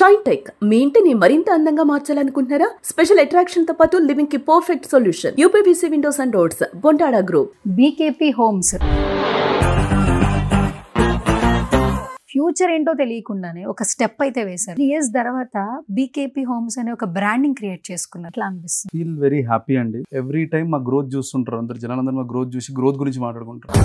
Shine tech మీ ఇంటిని మరింత అందంగా మార్చాలనుకుంటున్నారా? స్పెషల్ అట్రాక్షన్ తో పాటు లివింగ్ కి perfect solution. UPVC windows and doors, Bontada group, BKP homes. Future ఏంటో తెలియకుండానే ఒక స్టెప్ అయితే వేశారు. 3 years తర్వాత బీకేపీ హోమ్స్ అనే ఒక బ్రాండింగ్ క్రియేట్ చేసుకున్నారు. ఎట్లా అనిపిస్తుంది? ఫీల్ వెరీ హ్యాపీ అండి. ఎవ్రీ టైం మా గ్రోత్ చూస్తుంటారు అందరు జనాలందరూ. మా గ్రోత్ చూసి గ్రోత్ గురించి మాట్లాడుకుంటారు.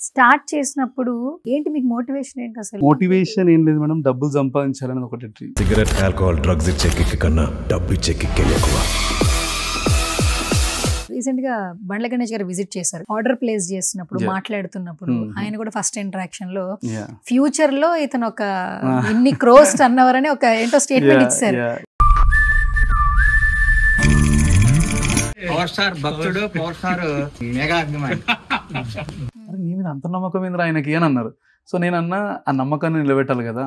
స్టార్ట్ చేసినప్పుడు ఏంటి మీకు మోటివేషన్ ఏంటి అసలు? మోటివేషన్ ఏం లేదు మేడం, డబ్బులు సంపాదించాలని ఒకటి డ్రీమ్. సిగరెట్, ఆల్కహాల్, డ్రగ్స్ ఇచ్చే కిక్ కన్నా డబ్బు ఇచ్చే కిక్ ఎక్కువ. రీసెంట్ గా బండ్ల గణేష్ గారు విజిట్ చేశారు. ఆర్డర్ ప్లేస్ చేస్తున్నప్పుడు మాట్లాడుతున్నప్పుడు ఆయన కూడా ఫస్ట్ ఇంటరాక్షన్ లో ఫ్యూచర్ లో ఇతను ఒక ఇన్ని క్రోస్ అన్నవరని ఒక ఏంటో స్టేట్మెంట్ ఇచ్చారు. పవర్ స్టార్ భక్తుడు, పవర్ స్టార్ మెగా అభిమాని. నీ మీద అంత నమ్మకం ఏంద్రా ఆయనకి అని అన్నారు. సో నేను అన్నా ఆ నమ్మకాన్ని నిలబెట్టాలి కదా,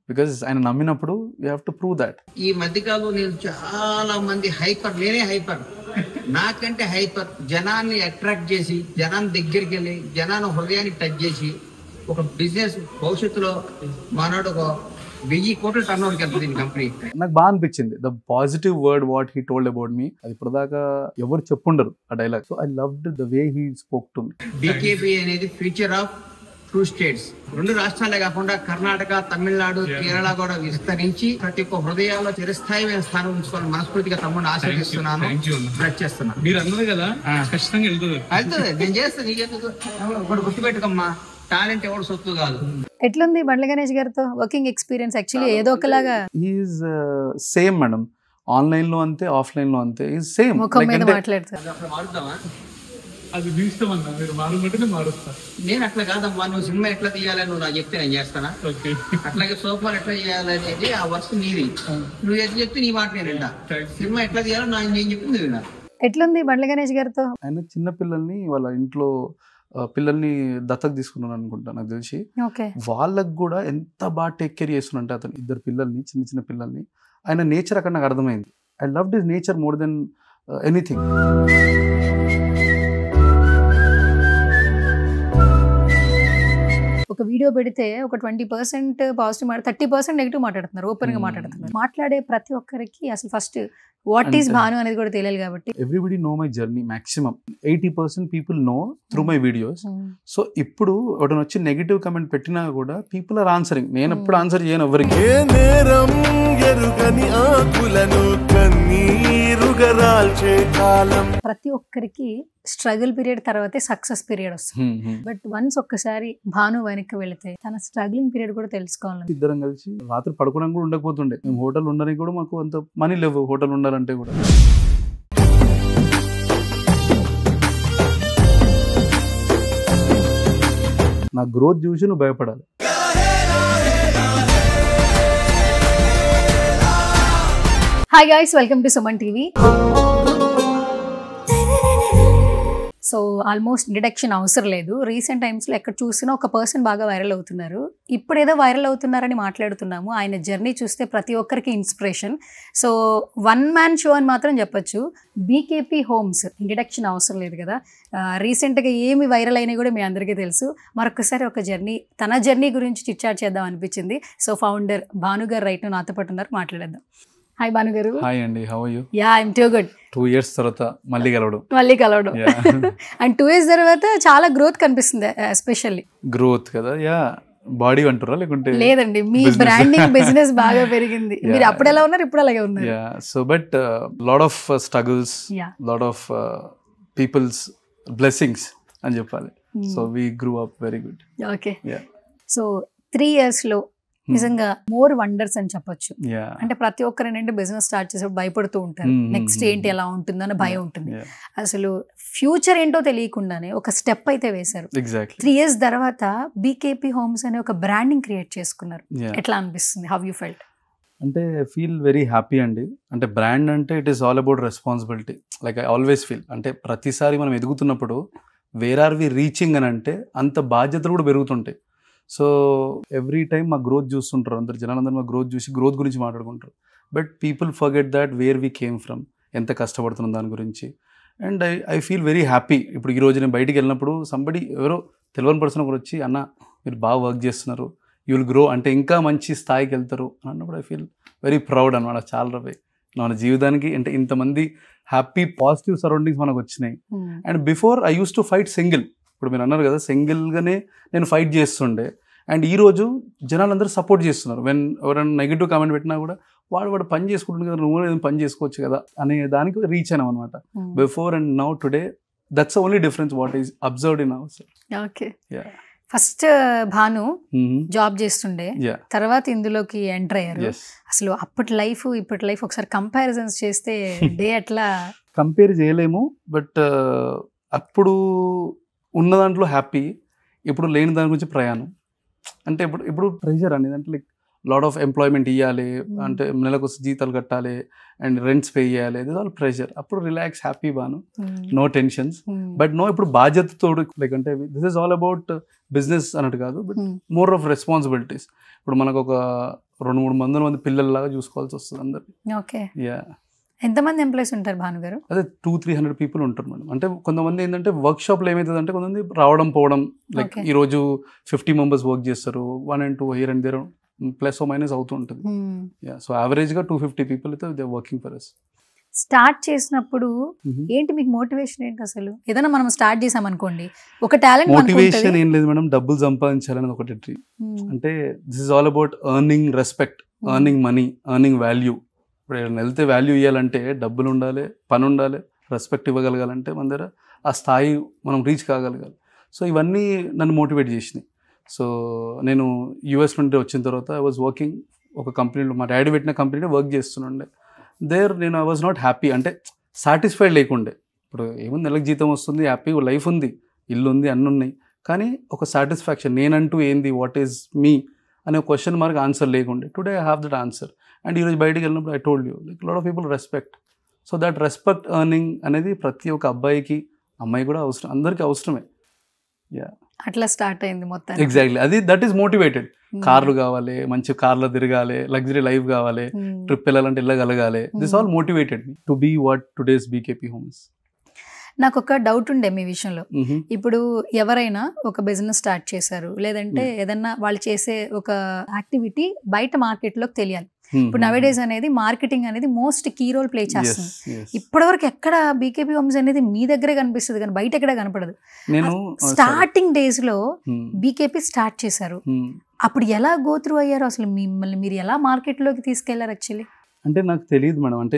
బికాజ్ ఆయన నమ్మినప్పుడు you have to prove that. ఈ మధ్యకాలంలో నేను చాలా మంది హైపర్, నేనే హైపర్, నాకంటే హైపర్, జనాన్ని అట్రాక్ట్ చేసి జనాన్ని దగ్గరికి వెళ్ళి జనాన్ని హృదయాన్ని టచ్ చేసి ఒక బిజినెస్ భవిష్యత్తులో మనోడు ఒక 1000 కోట్ల టర్న్ ఓవర్కి వెళ్తుంది ఈ కంపెనీ. నాకు బాగా అనిపించింది the positive word what he told about me. అది ఇప్పటిదాకా ఎవరు చెప్పుండరు ఆ dialogue. So I loved the way he spoke to me. BKP అనేది ఫ్యూచర్ ఆఫ్ 2 states, 2 రాష్ట్రాలే కాకుండా కర్ణాటక, తమిళనాడు, కేరళ కూడా విస్తరించి ప్రతి ఒక్క హృదయాల్లో చిరస్థాయిమైన స్థానం ఉంచుకోవాలని మనస్ఫూర్తిగా తమ్ముడిని ఆశీర్దిస్తున్నాను. చేస్తున్నాను. మీరు అన్నది కదా ఖచ్చితంగా వెళ్తుంది. నేను చేస్తాను. నీకెందుకు? ఒకటి గుర్తుపెట్టుకమ్మా, టాలెంట్ ఎవరు సొత్తు కాదు. ఎట్లుంది బండ్ల గణేష్ గారితో వర్కింగ్ ఎక్స్పీరియన్స్? యాక్చువల్లీ ఏదో ఒకలాగా ఈజ్ సేమ్ మేడం. ఆన్లైన్ లో అంతే, ఆఫ్లైన్ లో అంతే. Is same. ముఖం మీద మాట్లాడతారు. అది మీ ఇష్టం అన్న, మీరు మారుమంటేనే మారుస్తారు. నేను అట్లా కాదమ్మా, నువ్వు సినిమా ఎట్లా తీయాలని నువ్వు నాకు చెప్తే నేను చేస్తానా? అట్లాగే సోఫాలు ఎట్లా చేయాలనేది ఆ వర్క్ నీది. నువ్వు ఎట్లా చెప్తే నీ మాట నేను వింటా. సినిమా ఎట్లా తీయాలో నేను చెప్పింది విన్నా. ఎట్లుంది బండ్ల గణేష్ గారితో? ఆయన చిన్న పిల్లల్ని వాళ్ళ ఇంట్లో పిల్లల్ని దత్తత తీసుకున్నాను అనుకుంటా నాకు తెలిసి. వాళ్ళకు కూడా ఎంత బాగా టేక్ కేర్ చేస్తున్నంటే అతను 2 పిల్లల్ని, చిన్న చిన్న పిల్లల్ని. ఆయన నేచర్ అక్కడ నాకు అర్థమైంది. I loved his nature more than anything. ఒక వీడియో పెడితే ఒక 20% పాజిటివ్ 30% నెగిటివ్ మాట్లాడుతున్నారు, ఓపెన్ గా మాట్లాడుతున్నారు. మాట్లాడే ప్రతి ఒక్కరికి అసలు ఫస్ట్ వాట్ ఈస్ భాను అనేది కూడా తెలియాలి కాబట్టి. Everybody know my journey. Maximum 80% people know through my videos. So ఇప్పుడు ఒకటి వచ్చి నెగిటివ్ కమెంట్ పెట్టినా కూడా పీపుల్ ఆర్ ఆన్సరింగ్. నేను ఎప్పుడు ఆన్సర్ చేయను ఎవరికి. ప్రతి ఒక్కరికి స్ట్రగుల్ పీరియడ్ తర్వాతే సక్సెస్ పీరియడ్ వస్తుంది. బట్ వన్స్ ఒక్కసారి భాను వెనక్కి వెళితే తన స్ట్రగ్లింగ్ పీరియడ్ కూడా తెలుసుకోవాలి. ఇద్దరం కలిసి రాత్రి పడుకోవడానికి కూడా ఉండకపోతుండే. మేము హోటల్ ఉండడానికి కూడా మాకు అంత మనీ లేవు హోటల్ ఉండాలంటే కూడా. నా గ్రోత్ చూసి నువ్వు భయపడాలి. Hi guys, welcome to Suman TV. So almost introduction అవసరం లేదు. రీసెంట్ టైమ్స్లో ఎక్కడ చూసినా ఒక పర్సన్ బాగా వైరల్ అవుతున్నారు. ఇప్పుడు ఏదో వైరల్ అవుతున్నారని మాట్లాడుతున్నాము. ఆయన జర్నీ చూస్తే ప్రతి ఒక్కరికి ఇన్స్పిరేషన్. సో 1 man షో అని మాత్రం చెప్పొచ్చు. బీకేపీ హోమ్స్ ఇంట్రడక్షన్ అవసరం లేదు కదా. రీసెంట్గా ఏమి వైరల్ అయినా కూడా మీ అందరికీ తెలుసు. మరొకసారి ఒక జర్నీ, తన జర్నీ గురించి చిట్చాట్ చేద్దాం అనిపించింది. సో ఫౌండర్ భాను గారు రైట్ నాతో పాటు ఉన్నారు, మాట్లాడేద్దాం. హాయ్ భాను గారు. హాయ్ అండి, how are you? Yeah, I'm too good. 2 years తర్వాత మళ్ళీ కలవడం అండ్ 2 years తర్వాత చాలా గ్రోత్ కనిపిస్తుంది. ఎస్పెషల్లీ గ్రోత్ కదా. యా, బాడీ అంటారా లేకుంటే? లేదండి, మీ బ్రాండింగ్ బిజినెస్ బాగా పెరిగింది. మీరు అప్పుడు ఎలా ఉన్నారు, ఇప్పుడు అలాగే ఉన్నారు. Yeah, so but lot of struggles, lot of peoples blessings అని చెప్పాలి. So we grew up very good. Okay, so 3 years లో నిజంగా మోర్ వండర్స్ అని చెప్పొచ్చు. అంటే ప్రతి ఒక్కరు ఏంటంటే బిజినెస్ స్టార్ట్ చేసేప్పుడు భయపడుతూ ఉంటారు. నెక్స్ట్ ఏంటి, ఎలా ఉంటుందని భయం ఉంటుంది. అసలు ఫ్యూచర్ ఏంటో తెలియకుండానే ఒక స్టెప్ అయితే వేశారు. 3 years తర్వాత బీకేపీ హోమ్స్ అనే ఒక బ్రాండింగ్ క్రియేట్ చేసుకున్నారు. ఎట్లా అనిపిస్తుంది? How you felt? అంటే ఫీల్ వెరీ హ్యాపీ అండి. అంటే బ్రాండ్ అంటే it is all about responsibility. Like I always feel, అంటే ప్రతిసారి మనం ఎదుగుతున్నప్పుడు వేర్ ఆర్ వి రీచింగ్ అని అంటే అంత బాధ్యతలు కూడా పెరుగుతుంటాయి. సో ఎవ్రీ టైం మా గ్రోత్ చూస్తుంటారు అందరు జనాలందరూ. మా గ్రోత్ చూసి గ్రోత్ గురించి మాట్లాడుకుంటారు. But people forget that where we came from, ఎంత కష్టపడుతున్నాం దాని గురించి. And I feel very happy. ఇప్పుడు ఈరోజు నేను బయటికి వెళ్ళినప్పుడు సంబడి ఎవరో తెలియని పర్సన్ ఒకరు వచ్చి, అన్న మీరు బాగా వర్క్ చేస్తున్నారు, యూ విల్ గ్రో, అంటే ఇంకా మంచి స్థాయికి వెళ్తారు అన్నప్పుడు ఐ ఫీల్ వెరీ ప్రౌడ్ అనమాట. చాలా మన జీవితానికి అంటే ఇంతమంది హ్యాపీ పాజిటివ్ సరౌండింగ్స్ మనకు వచ్చినాయి. And before I use to fight single. ఇప్పుడు మీరు అన్నారు కదా, సింగిల్గానే నేను ఫైట్ చేస్తుండే. అండ్ ఈరోజు జనాలందరూ సపోర్ట్ చేస్తున్నారు. ఎవరైనా నెగిటివ్ కామెంట్ పెట్టినా కూడా వాడు పని చేసుకుంటుంది కదా, నువ్వు ఏదైనా పని చేసుకోవచ్చు కదా అనే దానికి రీచ్ అయినాం అనమాట. Before and now today that's only difference what is observed in our self. Okay, first Bhanu job చేస్తుండే, తర్వాత ఇందులోకి ఎంటర్ అయ్యారు. అసలు అప్పటి లైఫ్ ఇప్పటి లైఫ్ ఒకసారి కంపారిజన్స్ చేస్తే డే అట్లా కంపేర్ చేయలేము. బట్ అప్పుడు ఉన్న దాంట్లో హ్యాపీ, ఇప్పుడు లేని దాని గురించి ప్రయాణం. అంటే ఇప్పుడు ప్రెషర్ అనేది అంటే లైక్ లాట్ ఆఫ్ ఎంప్లాయ్మెంట్ ఇవ్వాలి, అంటే నెలకు జీతాలు కట్టాలి అండ్ రెంట్స్ పే చేయాలి, ఇది ఆల్ ప్రెషర్. అప్పుడు relax happy Bhanu, no tensions. But no ఇప్పుడు బాధ్యతతో లైక్ అంటే this is all about business అన్నట్టు కాదు, బట్ మోర్ ఆఫ్ రెస్పాన్సిబిలిటీస్. ఇప్పుడు మనకు ఒక 200-300 మంది పిల్లల్లాగా చూసుకోవాల్సి వస్తుంది అందరికి. ఓకే, ఎంతమంది ఎంప్లాయీస్ ఉంటారు భానుగారు? అదే 200-300 పీపుల్ ఉంటారు మేడం. అంటే కొంతమంది ఏంటంటే వర్క్ షాప్లో ఏమవుతుంది అంటే కొంతమంది రావడం పోవడం, లైక్ ఈ రోజు 50 మెంబర్స్ వర్క్ చేస్తారు, 1 and 2 here and there plus or minus అవుతూ ఉంటుంది. సో యావరేజ్గా 250 పీపుల్ అయితే they working for us. Start చేసినప్పుడు ఏంటి మీకు మోటివేషన్ ఏంటి అసలు? ఏదైనా మనం స్టార్ట్ చేసాం అనుకోండి, ఒక టాలెంట్. మోటివేషన్ ఏం లేదు మేడం, డబ్బులు సంపాదించాలని ఒకటి డ్రీమ్. అంటే this is all about earning respect, earning money, earning value. ఇప్పుడు ఏదైనా వెళ్తే వాల్యూ ఇవ్వాలంటే డబ్బులు ఉండాలి, పని ఉండాలి, రెస్పెక్ట్ ఇవ్వగలగాలంటే మన దగ్గర ఆ స్థాయి మనం రీచ్ కాగలగాలి. సో ఇవన్నీ నన్ను మోటివేట్ చేసినాయి. సో నేను యూఎస్ నుండి వచ్చిన తర్వాత ఐ వాజ్ వర్కింగ్ ఒక కంపెనీలో, మా డాడీ పెట్టిన కంపెనీలో వర్క్ చేస్తుండే. దేర్ నేను ఐ వాజ్ నాట్ హ్యాపీ, అంటే సాటిస్ఫైడ్ లేకుండే. ఇప్పుడు ఏముంది, నెలకు జీతం వస్తుంది, హ్యాపీ లైఫ్ ఉంది, ఇల్లు ఉంది, అన్నీ ఉన్నాయి, కానీ ఒక సాటిస్ఫాక్షన్ నేనంటూ ఏంది, వాట్ ఈజ్ మీ అనే క్వశ్చన్ మార్క్ ఆన్సర్ లేకుండే. Today I have that answer. And ఈరోజు బయటికి వెళ్ళినప్పుడు I told you like lot of people respect. So that respect earning అనేది ప్రతి ఒక్క అబ్బాయికి అమ్మాయి కూడా అవసరం, అందరికీ అవసరమే. అట్లా స్టార్ట్ అయింది మొత్తం. ఎగ్జాక్ట్లీ, అది దట్ ఈస్ మోటివేటెడ్. కార్లు కావాలి, మంచి కార్లో తిరగాలి, లగ్జరీ లైఫ్ కావాలి, ట్రిప్ వెళ్ళాలంటే వెళ్ళగలగాలి. This all motivated me to be what today's BKP homes. నాకు ఒక డౌట్ ఉండే మీ విషయంలో. ఇప్పుడు ఎవరైనా ఒక బిజినెస్ స్టార్ట్ చేశారు, లేదంటే ఏదన్నా వాళ్ళు చేసే ఒక యాక్టివిటీ బయట మార్కెట్లోకి తెలియాలి. ఇప్పుడు నవేడేస్ అనేది మార్కెటింగ్ అనేది మోస్ట్ కీ రోల్ ప్లే చేస్తుంది. ఇప్పటివరకు ఎక్కడ బీకేపీ హోమ్స్ అనేది మీ దగ్గరే కనిపిస్తుంది కానీ బయట ఎక్కడ కనపడదు. స్టార్టింగ్ డేస్ లో బీకేపీ స్టార్ట్ చేశారు, అప్పుడు ఎలా గో త్రూ అయ్యారు, అసలు మిమ్మల్ని మీరు ఎలా మార్కెట్లోకి తీసుకెళ్లారు? యాక్చువల్లీ అంటే నాకు తెలియదు మేడం, అంటే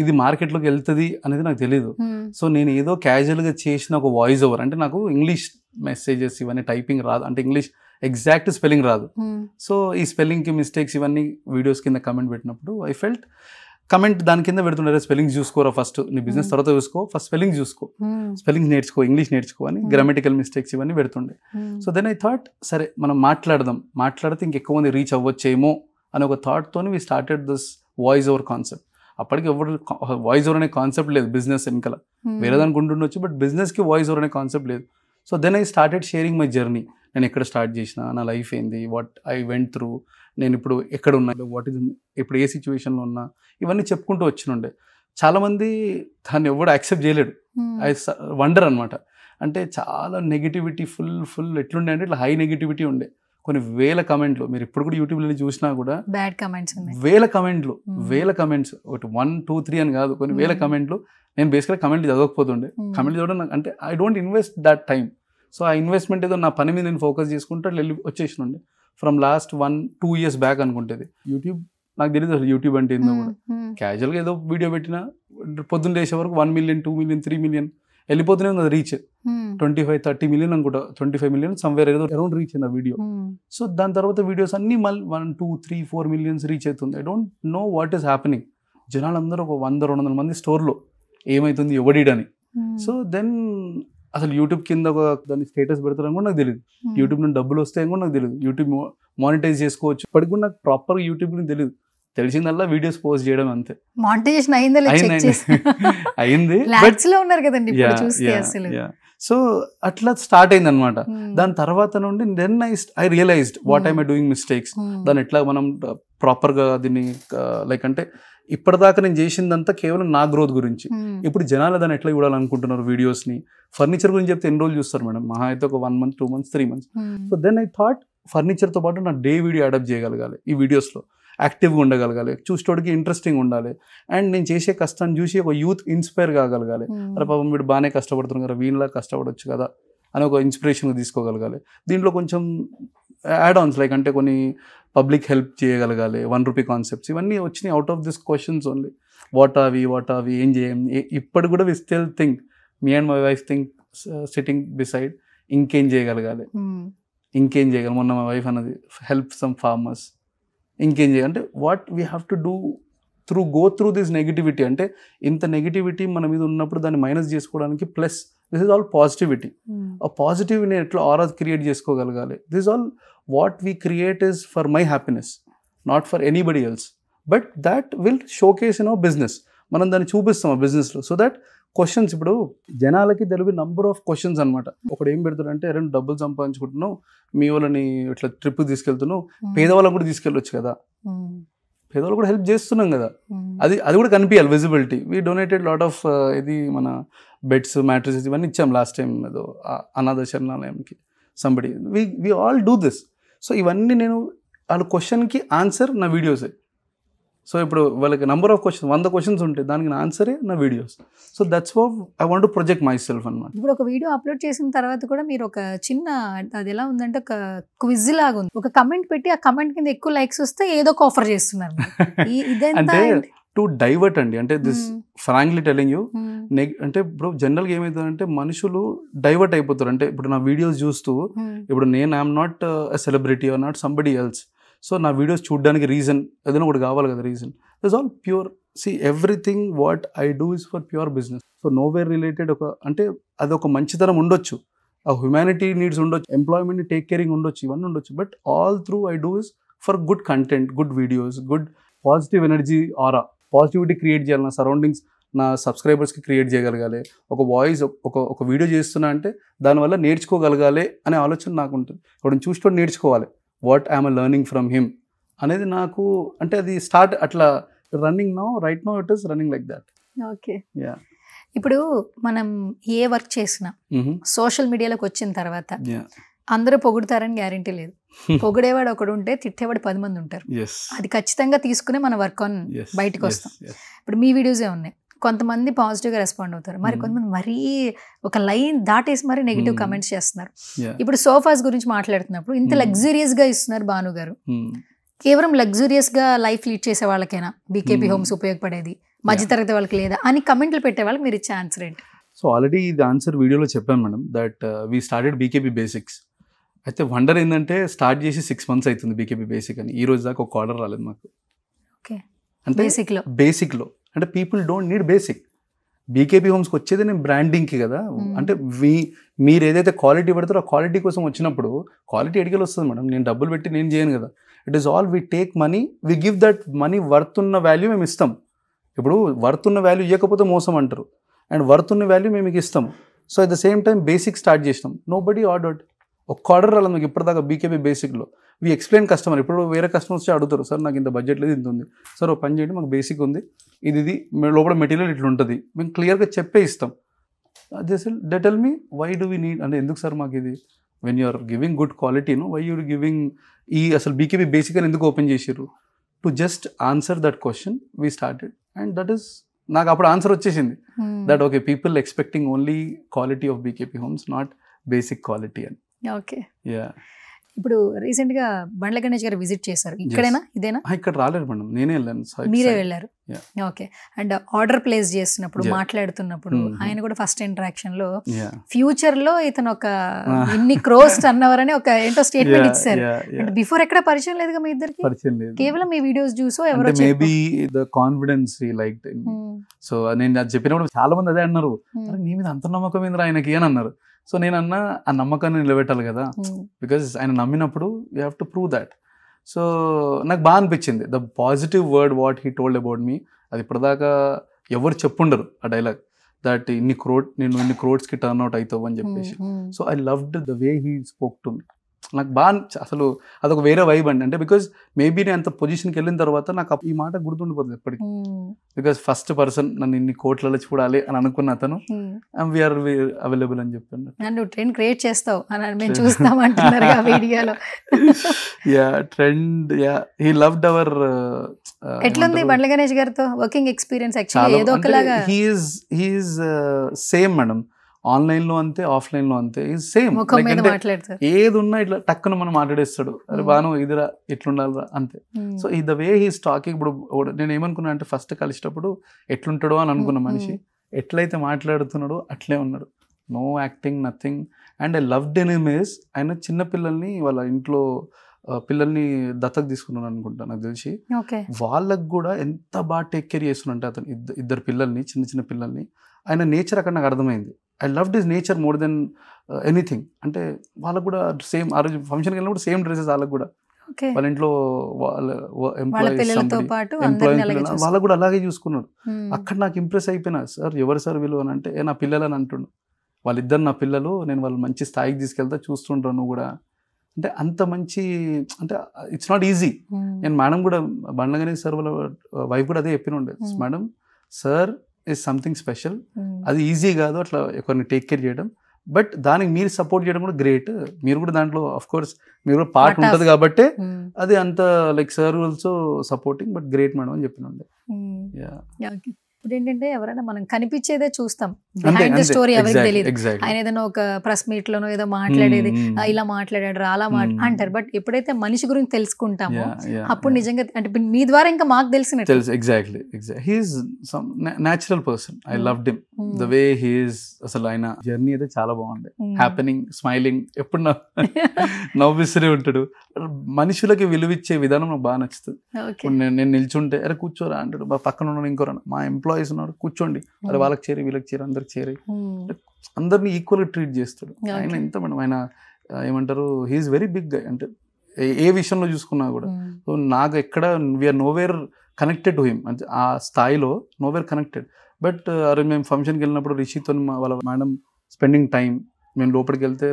ఇది మార్కెట్లోకి వెళ్తుంది అనేది నాకు తెలియదు. సో నేను ఏదో క్యాజువల్గా చేసిన ఒక వాయిస్ ఓవర్, అంటే నాకు ఇంగ్లీష్ మెసేజెస్ ఇవన్నీ టైపింగ్ రాదు, అంటే ఇంగ్లీష్ ఎగ్జాక్ట్ స్పెల్లింగ్ రాదు. సో ఈ స్పెల్లింగ్కి మిస్టేక్స్ ఇవన్నీ వీడియోస్ కింద కమెంట్ పెట్టినప్పుడు ఐ ఫెల్ట్ కమెంట్ దాని కింద పెడుతుండే, స్పెల్లింగ్ చూసుకోరా ఫస్ట్, నీ బిజినెస్ తర్వాత చూసుకో, ఫస్ట్ స్పెల్లింగ్ చూసుకో, స్పెల్లింగ్ నేర్చుకో, ఇంగ్లీష్ నేర్చుకో అని గ్రామటికల్ మిస్టేక్స్ ఇవన్నీ పెడుతుండే. సో దెన్ ఐ థాట్ సరే మనం మాట్లాడితే ఇంకెక్కువ మంది రీచ్ అవ్వచ్చేమో అని ఒక థాట్తోని we started this voice over concept. అప్పటికి ఎవరు వాయిస్ ఓవర్ అనే కాన్సెప్ట్ లేదు బిజినెస్ వెనకాల, వేరే దానికి ఉంటుండొచ్చు, బట్ బిజినెస్కి వాయిస్ ఓవర్ అనే కాన్సెప్ట్ లేదు. So then I started sharing my journey. నేను ఎక్కడ స్టార్ట్ చేసిన, నా లైఫ్ ఏంది, వాట్ ఐ వెంట్ త్రూ, నేను ఇప్పుడు ఎక్కడ ఉన్నా, వాట్ ఈజ్ ఇప్పుడు ఏ సిచ్యువేషన్లో ఉన్నా, ఇవన్నీ చెప్పుకుంటూ వచ్చినుండే. చాలామంది దాన్ని ఎవరు యాక్సెప్ట్ చేయలేడు. ఐ వండర్ అనమాట. అంటే చాలా నెగిటివిటీ ఫుల్ ఎట్లుండే అంటే ఇట్లా హై నెగిటివిటీ ఉండే. కొన్ని వేల కమెంట్లు, మీరు ఇప్పుడు కూడా యూట్యూబ్లో చూసినా కూడా బ్యాడ్ కమెంట్స్, వేల కమెంట్స్, ఒకటి 1, 2, 3 అని కాదు, కొన్ని వేల కమెంట్లు. నేను బేసిక్గా కమెంట్లు చదవకపోతుండే, కమెంట్లు చదవడం అంటే I don't invest that time. So ఆ ఇన్వెస్ట్మెంట్ ఏదో నా పని మీద నేను ఫోకస్ చేసుకుంటే వెళ్ళి వచ్చేసినుండే. ఫ్రమ్ లాస్ట్ 1-2 years బ్యాక్ అనుకుంటుంది. యూట్యూబ్ నాకు తెలియదు అసలు యూట్యూబ్ అంటే ఏందో కూడా. క్యాజువల్గా ఏదో వీడియో పెట్టినా పొద్దున్న లేచే వరకు 1 million, 2 million, 3 million వెళ్ళిపోతూనే ఉంది. రీచ్ 25-30 million అనుకుంటా, 25 million సమ్వేర్ ఏదో అరౌండ్ రీచ్ అయింది ఆ వీడియో. సో దాని తర్వాత వీడియోస్ అన్ని మళ్ళీ 1, 2, 3, 4 million రీచ్ అవుతుంది. I don't know what is happening. జనాలందరూ ఒక 100-200 మంది స్టోర్లో ఏమవుతుంది ఎవడీడని. సో దెన్ అసలు యూట్యూబ్ కింద ఒక దాన్ని స్టేటస్ పెడతారని కూడా నాకు తెలియదు. యూట్యూబ్ నుండి డబ్బులు వస్తాయని కూడా నాకు తెలియదు. యూట్యూబ్ మానిటైజ్ చేసుకోవచ్చు ఇప్పటికి కూడా నాకు ప్రాపర్గా యూట్యూబ్ గురించి తెలియదు. తెలిసిందల్లా వీడియోస్ పోస్ట్ చేయడం అంతే. మానిటైజేషన్ అయింది. సో అట్లా స్టార్ట్ అయింది అనమాట. దాని తర్వాత నుండి then I realised what I doing mistakes. దాన్ని ఎట్లా మనం ప్రాపర్గా దీన్ని లైక్ అంటే ఇప్పటిదాకా నేను చేసిందంతా కేవలం నా గ్రోత్ గురించి. ఇప్పుడు జనాలు దాన్ని ఎట్లా చూడాలనుకుంటున్నారు వీడియోస్ని. ఫర్నిచర్ గురించి చెప్తే ఎన్ని రోజులు చూస్తారు మేడం, మహా అయితే ఒక 1 month 2 months 3 months. So then I thought ఫర్నిచర్తో పాటు నా డే వీడియో అడాప్ట్ చేయగలగాలి, ఈ వీడియోస్లో యాక్టివ్గా ఉండగలగాలి, చూసేటోడికి ఇంట్రెస్టింగ్ ఉండాలి, అండ్ నేను చేసే కష్టాన్ని చూసి ఒక యూత్ ఇన్స్పైర్ కాగలగాలి. అరే పాపం వీడు బాగానే కష్టపడుతున్నారు కదా, వీళ్ళలా కష్టపడవచ్చు కదా అని ఒక ఇన్స్పిరేషన్ తీసుకోగలగాలి. దీంట్లో కొంచెం యాడ్ ఆన్స్ లైక్ అంటే కొన్ని పబ్లిక్ హెల్ప్ చేయగలగాలి, 1 rupee కాన్సెప్ట్స్, ఇవన్నీ వచ్చినాయి out of this questions only. What are we ఏం చేయం. ఇప్పటి కూడా we still think, me and my wife think sitting beside ఇంకేం చేయగలగాలి. మొన్న మా వైఫ్ అన్నది హెల్ప్ సమ్ ఫార్మర్స్, ఇంకేం చేయాలి అంటే what we have to do go through this negativity. అంటే ఇంత నెగిటివిటీ మన మీద ఉన్నప్పుడు దాన్ని మైనస్ చేసుకోవడానికి plus this is all positivity. ఆ పాజిటివ్ నేను ఎట్లా ఆరా క్రియేట్ చేసుకోగలగాలి. This is all what we create is for my happiness, not for anybody else, but that will showcase in our business. మనం దాన్ని చూపిస్తాం ఆ బిజినెస్లో. సో దట్ క్వశ్చన్స్, ఇప్పుడు జనాలకి తెలుగు నంబర్ ఆఫ్ క్వశ్చన్స్ అనమాట. ఒకడు ఏం పెడతాడంటే, రెండు డబ్బులు సంపాదించుకుంటున్నావు, మీ వాళ్ళని ఇట్లా ట్రిప్ తీసుకెళ్తున్నావు, పేదవాళ్ళని కూడా తీసుకెళ్ళొచ్చు కదా, పేదవాళ్ళు కూడా హెల్ప్ చేస్తున్నాం కదా, అది కూడా కనిపించాలి visibility. We donated lot of ఇది మన బెడ్స్, మ్యాట్రిసెస్ ఇవన్నీ ఇచ్చాం లాస్ట్ టైం ఏదో అనాథ శరణాలయంకి somebody. We all do this. So ఇవన్నీ నేను వాళ్ళ క్వశ్చన్కి ఆన్సర్ నా వీడియోసే. సో ఇప్పుడు వాళ్ళకి నెంబర్ ఆఫ్ క్వశ్చన్స్ 100 questions ఉంటాయి, దానికి నా ఆన్సరే నా videos. So that's what I want to project my self అనమాట. ఇప్పుడు ఒక వీడియో అప్లోడ్ చేసిన తర్వాత కూడా మీరు ఒక చిన్న, అది ఎలా ఉందంటే ఒక క్విజ్ లాగా ఉంది. ఒక కమెంట్ పెట్టి ఆ కమెంట్ కింద ఎక్కువ లైక్స్ వస్తే ఏదో ఒక ఆఫర్ చేస్తున్నారు. అంటే టు డైవర్ట్ అండి, అంటే దిస్ ఫ్రాంక్లీ టెలింగ్ యూ, అంటే ఇప్పుడు జనరల్గా ఏమవుతుందంటే మనుషులు డైవర్ట్ అయిపోతారు. అంటే ఇప్పుడు నా వీడియోస్ చూస్తూ, ఇప్పుడు నేను I'm not a celebrity or not somebody else. So నా వీడియోస్ చూడడానికి రీజన్ ఏదైనా ఒకటి కావాలి కదా, reason. This all pure, see everything what I do is for pure business. So nowhere related అంటే అది ఒక మంచితనం ఉండొచ్చు, ఆ హ్యుమానిటీ నీడ్స్ ఉండొచ్చు, ఎంప్లాయ్మెంట్ టేక్ కేరింగ్ ఉండొచ్చు, ఇవన్నీ ఉండొచ్చు. But all through I do is for good content, good videos, good positive energy aura, positivity create చేయాలి నా సరౌండింగ్స్, నా సబ్స్క్రైబర్స్కి క్రియేట్ చేయగలగాలి. ఒక వాయిస్ ఒక వీడియో చేస్తున్నా అంటే దానివల్ల నేర్చుకోగలగాలి అనే ఆలోచన నాకు ఉంటుంది. ఇప్పుడు చూస్తూ నేర్చుకోవాలి, what I'm learning from him అనేది నాకు, అంటే అది స్టార్ట్ అట్లా running now, right now it is running like that. Okay. ఇప్పుడు మనం ఏ వర్క్ చేసినా సోషల్ మీడియాలోకి వచ్చిన తర్వాత అందరూ పొగుడుతారని గ్యారంటీ లేదు. పొగిడేవాడు ఒకడు ఉంటే తిట్టేవాడు 10 మంది ఉంటారు. అది ఖచ్చితంగా తీసుకునే మన వర్క్ ఆన్ బయటకు వస్తాం. ఇప్పుడు మీ వీడియోసే ఉన్నాయి, కొంతమంది పాజిటివ్గా రెస్పాండ్ అవుతారు, మరి కొంతమంది మరీ ఒక లైన్ దాటేసి మరి నెగిటివ్ కమెంట్స్ చేస్తున్నారు. ఇప్పుడు సోఫాస్ గురించి మాట్లాడుతున్నప్పుడు ఇంత లగ్జూరియస్గా ఇస్తున్నారు భాను గారు, కేవలం లగ్జూరియస్గా లైఫ్ లీడ్ చేసే వాళ్ళకైనా బీకేపీ హోమ్స్ ఉపయోగపడేది, మధ్యతరగతి వాళ్ళకి లేదా అని కమెంట్లు పెట్టే వాళ్ళకి మీరు ఇచ్చే ఆన్సర్ ఏంటి? సో ఆల్రెడీ ఇది ఆన్సర్ వీడియోలో చెప్పాను madam, that we started BKP basics. అయితే వండర్ ఏంటంటే స్టార్ట్ చేసి 6 months అవుతుంది బీకేపీ బేసిక్ అని, ఈ రోజు దాకా ఒక ఆర్డర్ రాలేదు మాకు. ఓకే. అంటే బేసిక్లో అంటే people don't need basic. BKP హోమ్స్కి వచ్చేది నేను బ్రాండింగ్కి కదా. అంటే మీరు ఏదైతే క్వాలిటీ పెడతారో ఆ క్వాలిటీ కోసం వచ్చినప్పుడు క్వాలిటీ ఎడికల్ వస్తుంది మేడం. నేను డబ్బులు పెట్టి నేను చేయను కదా. It is all we take money, we give that money worth ఉన్న వాల్యూ మేము ఇస్తాం. ఇప్పుడు వర్త్ ఉన్న వాల్యూ ఇవ్వకపోతే మోసం అంటారు, అండ్ వర్త్ ఉన్న వాల్యూ మేము మీకు ఇస్తాం. So at the same time basic start చేసినాం. నో బడీ ఆర్డర్డ్, ఒక్క ఆర్డర్ రాలేదు మీకు ఇప్పటిదాకా బీకేపీ బేసిక్లో. We explain customer. ఇప్పుడు వేరే కస్టమర్స్ వచ్చి అడుగుతారు, సార్ నాకు ఇంత బడ్జెట్ లేదు, ఇంత ఉంది సార్, ఒక పని చేయండి, మాకు బేసిక్ ఉంది, ఇది లోపల మెటీరియల్ ఇట్లా ఉంటుంది, మేము క్లియర్గా చెప్పే ఇస్తాం. They tell me why do we need, అంటే ఎందుకు సార్ మాకు ఇది, when you're giving good quality why you're giving ఈ అసలు బీకేపీ బేసిక్ అని ఎందుకు ఓపెన్ చేసారు? To just answer that question we started, and that is నాకు అప్పుడు ఆన్సర్ వచ్చేసింది that okay people expecting only quality of BKP homes, not basic quality అని. Okay. Yeah. ఇప్పుడు రీసెంట్ గా బండ్ల గణేష్ గారు విజిట్ చేశారు, ఇక్కడేనా ఇదేనా? ఇక్కడ రాలేదు మేడం, నేనే వెళ్ళాను. మీరే వెళ్ళారు. ఓకే. అండ్ ఆర్డర్ ప్లేస్ చేస్తున్నప్పుడు మాట్లాడుతున్నప్పుడు ఆయన కూడా ఫస్ట్ ఇంటరాక్షన్ లో ఫ్యూచర్ లో ఇతను ఒక ఇన్ని క్రోస్ అన్నవరని ఒక ఏంటో స్టేట్మెంట్ ఇచ్చారు. అంటే బిఫోర్ ఎక్కడ పరిచయం లేదుగా మీ ఇద్దరికి? పరిచయం లేదు, కేవలం మీ వీడియోస్ చూసో ఎవరో maybe the confidence he liked. So నేను అది చెప్పినప్పుడు చాలా మంది అదే అన్నారు, నీ మీద అంత నమ్మకం ఏంద్రా ఆయనకి అని అన్నారు. సో నేను అన్నా ఆ నమ్మకాన్ని నిలబెట్టాలి కదా, బికాజ్ ఆయన నమ్మినప్పుడు you have to prove that. So నాకు బాగా అనిపించింది the positive word what he told about me. అది ఇప్పటిదాకా ఎవరు చెప్పుండరు ఆ డైలాగ్, దట్ నేను ఇన్ని క్రోడ్స్కి టర్న్ అవుట్ అవుతావు అని చెప్పేసి. So I loved the way he spoke to me. నాకు బాగా అసలు అదొక వేరే వైబ్ అండి. అంటే బికాజ్ మేబీ నేను అంత పొజిషన్కి వెళ్ళిన తర్వాత నాకు ఈ మాట గుర్తుండిపోతుంది ఎప్పటికీ. బికాజ్ ఫస్ట్ పర్సన్ నన్ను ఇన్ని కోట్లలో చూడాలి అని అనుకున్న అతను వీఆర్ అవైలబుల్ అని చెప్పాను. నువ్వు ట్రెండ్ క్రియేట్ చేస్తావు అని మేము చూస్తాం అంటున్నారు ఆ వీడియోలో. Yeah trend, yeah he loved hour. ఎట్లుంది బండ్ల గణేష్ గారితో వర్కింగ్ ఎక్స్పీరియన్స్? యాక్చువల్లీ ఏదో ఒకలాగా హీఈస్ సేమ్ మేడం. ఆన్లైన్లో అంతే, ఆఫ్లైన్లో అంతే, సేమ్. ఏది ఉన్నా ఇట్లా టక్కున మనం మాట్లాడేస్తాడు, అరే బాను ఇదిరా ఇట్లుండాలిరా అంతే. సో ఈ ద వే హీస్ టాకింగ్. ఇప్పుడు నేను ఏమనుకున్నా అంటే ఫస్ట్ కలిసేటప్పుడు ఎట్లుంటాడో అని అనుకున్న మనిషి ఎట్లయితే మాట్లాడుతున్నాడో అట్లే ఉన్నాడు. No acting, nothing. And I loved in him is ఆయన చిన్న పిల్లల్ని వాళ్ళ ఇంట్లో పిల్లల్ని దత్తకు తీసుకున్నాను అనుకుంటా నాకు తెలిసి. వాళ్ళకు కూడా ఎంత బాగా టేక్ కేర్ చేస్తున్నంటే అతను ఇద్దరు పిల్లల్ని, చిన్న చిన్న పిల్లల్ని. ఆయన నేచర్ అక్కడ నాకు అర్థమైంది. I loved his nature more than anything. అంటే వాళ్ళకు కూడా సేమ్ ఆ రోజు ఫంక్షన్కి వెళ్ళినప్పుడు సేమ్ డ్రెస్సెస్ వాళ్ళకు కూడా, వాళ్ళ ఇంట్లో వాళ్ళకు కూడా అలాగే చూసుకున్నాడు. అక్కడ నాకు ఇంప్రెస్ అయిపోయినా, సార్ ఎవరు సార్ వీళ్ళు అని అంటే నా పిల్లలు అని అంటుండు. వాళ్ళిద్దరు నా పిల్లలు, నేను వాళ్ళు మంచి స్థాయికి తీసుకెళ్తా, చూస్తుంటాను నువ్వు కూడా అంటే అంత మంచి. అంటే ఇట్స్ నాట్ ఈజీ. నేను మేడం కూడా బండ్ల గణేష్ సార్ వాళ్ళ వైఫ్ కూడా అదే చెప్పిన ఉండే, madam sir is something special. అది ఈజీ కాదు అట్లా ఒకరిని టేక్ కేర్ చేయడం, బట్ దానికి మీరు సపోర్ట్ చేయడం కూడా గ్రేట్. మీరు కూడా దాంట్లో ఆఫ్ కోర్స్ మీరు కూడా పార్ట్ ఉంటుంది కాబట్టి అది అంత like sir also supporting, but great madam అని చెప్పిన ఉండే. ఇప్పుడు ఏంటంటే ఎవరైనా మనం కనిపించేదే చూస్తాం, బిహైండ్ ద స్టోరీ ఎవరికి తెలియదు. ఆయన ఏదైనా ఒక ప్రెస్ మీట్ లోనో ఏదో మాట్లాడేది, ఇలా మాట్లాడాడు అలా అంటారు. బట్ ఎప్పుడైతే మనిషి గురించి తెలుసుకుంటామో అప్పుడు నిజంగా అంటే మీ ద్వారా ఇంకా మాకు తెలిసినట్టు. Exactly he's some natural person. I loved him the way he's. అసలు ఆయన జర్నీ అయితే చాలా బాగుంది. హ్యాపెనింగ్, స్మైలింగ్, ఎప్పుడు నవ్విస్తూనే ఉంటాడు. మనుషులకి విలువిచ్చే విధానం నాకు బాగా నచ్చుతుంది. నేను నిల్చుంటే అరే కూర్చోరా అంటాడు, పక్కన ఉన్నాడు ఇంకోరా, మా ఎంప్లాయీస్ ఉన్నారు కూర్చోండి, అరే వాళ్ళకి చేరి వీళ్ళకి చేరి అందరికి చేరి, అందరినీ ఈక్వల్గా ట్రీట్ చేస్తాడు. ఆయన ఎంత మేడం, ఆయన ఏమంటారు, హీఈస్ వెరీ బిగ్ గై. అంటే ఏ విషయంలో చూసుకున్నా కూడా. సో నాకు ఎక్కడ we're nowhere connected to him, అంటే ఆ స్థాయిలో నోవేర్ కనెక్టెడ్. బట్ అరే మేము ఫంక్షన్కి వెళ్ళినప్పుడు రిషితో వాళ్ళ మేడం స్పెండింగ్ టైం, మేము లోపలికి వెళ్తే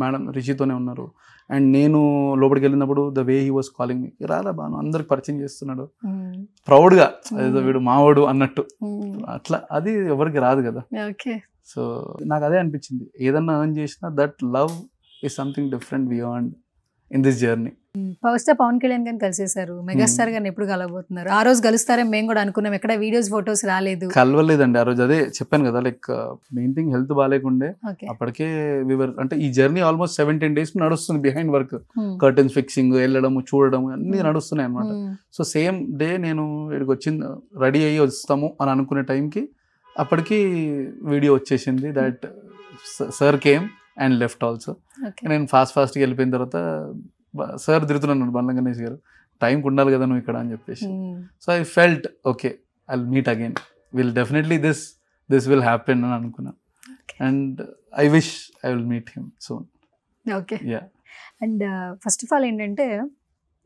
మేడం రిషితోనే ఉన్నారు. అండ్ నేను లోపలికి వెళ్ళినప్పుడు the way he was calling మీ, రాలా బాను అందరికి పరిచయం చేస్తున్నాడు ప్రౌడ్గా, అదేదో వీడు మావాడు అన్నట్టు. అట్లా అది ఎవరికి రాదు కదా. సో నాకు అదే అనిపించింది, ఏదన్నా ఎర్న్ చేసినా that love is something different we earned in this journey. Power star Pawan Kalyan గారిని కలిసేశారు, మెగాస్టార్ గారిని ఎప్పుడు కలవబోతున్నారు? ఆ రోజు కలుస్తారని మేము కూడా అనుకున్నాం, ఎక్కడ వీడియోస్ ఫొటోస్ రాలేదు. కలవలేదండి ఆ రోజు. అదే చెప్పాను కదా, లైక్ మెయిన్ థింగ్ హెల్త్ బాగాలేకుండే. అప్పటికే వివర్ అంటే ఈ జర్నీ ఆల్మోస్ట్ 17 days నడుస్తుంది బిహైండ్ వర్క్. కర్టన్స్ ఫిక్సింగ్, వెళ్ళడము, చూడడం అన్ని నడుస్తున్నాయి అనమాట. సో సేమ్ డే నేను ఇక్కడికి వచ్చింది, రెడీ అయ్యి వస్తాము అని అనుకునే టైంకి అప్పటికి వీడియో వచ్చేసింది that sir came and left also. నేను ఫాస్ట్గా వెళ్ళిపోయిన తర్వాత సార్ తిరుగుతున్నాను, బండ్ల గణేష్ గారు టైంకి ఉండాలి కదా నువ్వు ఇక్కడ అని చెప్పేసి. So I felt okay I will meet again, will definitely this will happen అని అనుకున్నా. And I wish I will meet him soon. Okay. And first of all ఏంటంటే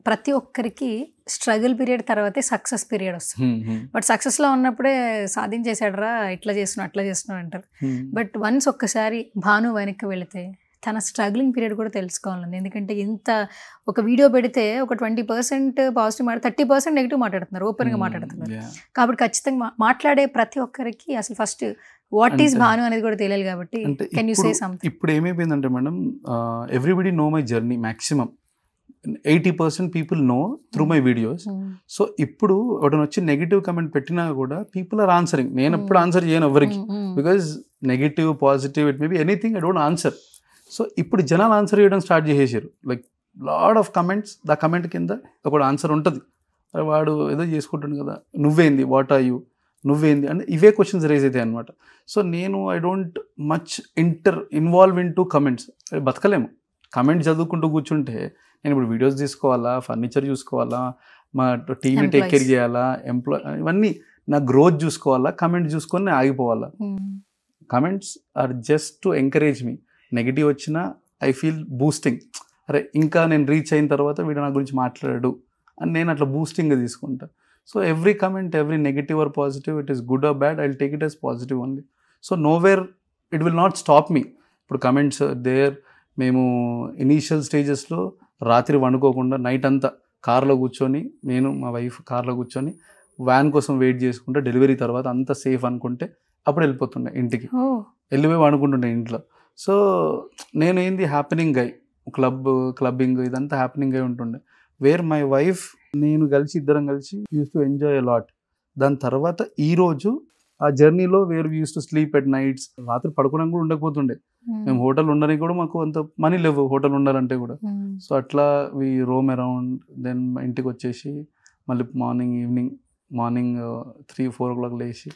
ప్రతి ఒక్కరికి స్ట్రగుల్ పీరియడ్ తర్వాతే సక్సెస్ పీరియడ్ వస్తుంది. బట్ సక్సెస్లో ఉన్నప్పుడే సాధించేసాడరా, ఇట్లా చేస్తున్నావు అట్లా చేస్తున్నావు అంటారు. బట్ వన్స్ ఒక్కసారి భాను వెనక్కి వెళితే తన స్ట్రగ్లింగ్ పీరియడ్ కూడా తెలుసుకోవాలండి. ఎందుకంటే ఇంత ఒక వీడియో పెడితే ఒక 20% పాజిటివ్ 30% నెగిటివ్ మాట్లాడుతున్నారు, ఓపెన్గా మాట్లాడుతున్నారు. కాబట్టి ఖచ్చితంగా మాట్లాడే ప్రతి ఒక్కరికి అసలు ఫస్ట్ వాట్ ఈస్ భాను అనేది కూడా తెలియాలి. కాబట్టి కెన్ యూ సే సంథింగ్? ఇప్పుడు ఏమైపోయిందంటే madam, everybody know my journey. Maximum 80% people know through my videos. So ఇప్పుడు ఒకటి వచ్చి నెగిటివ్ కమెంట్ పెట్టినా కూడా పీపుల్ ఆర్ ఆన్సరింగ్. నేను ఎప్పుడు ఆన్సర్ చేయను ఎవరికి, because negative positive it may be anything, I don't answer. So ఇప్పుడు జనాలు ఆన్సర్ చేయడం స్టార్ట్ చేసేసారు. Like lot of comments, the comment కింద ఒక ఆన్సర్ ఉంటుంది. వాడు ఏదో చేసుకుంటుంది కదా, నువ్వేంది, వాట్ ఆర్ యూ, నువ్వేంది అంటే ఇవే క్వశ్చన్స్ రేజ్ అవుతాయి అనమాట. సో నేను I don't much involve in to comments. బతకలేము కమెంట్ చదువుకుంటూ కూర్చుంటే. నేను ఇప్పుడు వీడియోస్ తీసుకోవాలా, ఫర్నిచర్ చూసుకోవాలా, మా టీమ్ని టేక్ కేర్ చేయాలా, ఇవన్నీ నా గ్రోత్ చూసుకోవాలా, కమెంట్ చూసుకొని నేను ఆగిపోవాలా. Comments are just to encourage me. నెగిటివ్ వచ్చినా ఐ ఫీల్ బూస్టింగ్, అరే ఇంకా నేను రీచ్ అయిన తర్వాత వీడు నా గురించి మాట్లాడాడు అని నేను అట్లా బూస్టింగ్గా తీసుకుంటా. So every comment, every negative or positive, it is good or bad, I will take it as positive only. So nowhere it will not stop me. ఇప్పుడు కమెంట్స్ దేర్, మేము ఇనీషియల్ స్టేజెస్లో రాత్రి వండుకోకుండా నైట్ అంతా కార్లో కూర్చొని, నేను మా వైఫ్ కార్లో కూర్చొని వ్యాన్ కోసం వెయిట్ చేసుకుంటే, డెలివరీ తర్వాత అంత సేఫ్ అనుకుంటే అప్పుడు వెళ్ళిపోతుండే ఇంటికి, వెళ్ళిపోయి వండుకుంటుండే ఇంట్లో. సో నేను ఏంది హ్యాపెనింగ్ అయ్యి క్లబ్బింగ్ ఇదంతా హ్యాపెనింగ్ అయి ఉంటుండే. వేర్ మై వైఫ్ నేను కలిసి ఇద్దరం కలిసి use to enjoy a lot. దాని తర్వాత ఈరోజు ఆ జర్నీలో where we use to sleep at nights, రాత్రి పడుకోవడానికి కూడా ఉండకపోతుండే. మేము హోటల్ ఉండడానికి కూడా మాకు అంత మనీ లేవు హోటల్ ఉండాలంటే కూడా. సో అట్లా వి రోమ్ అరౌండ్. దెన్ ఇంటికి వచ్చేసి మళ్ళీ మార్నింగ్ 3-4 o'clock లేచి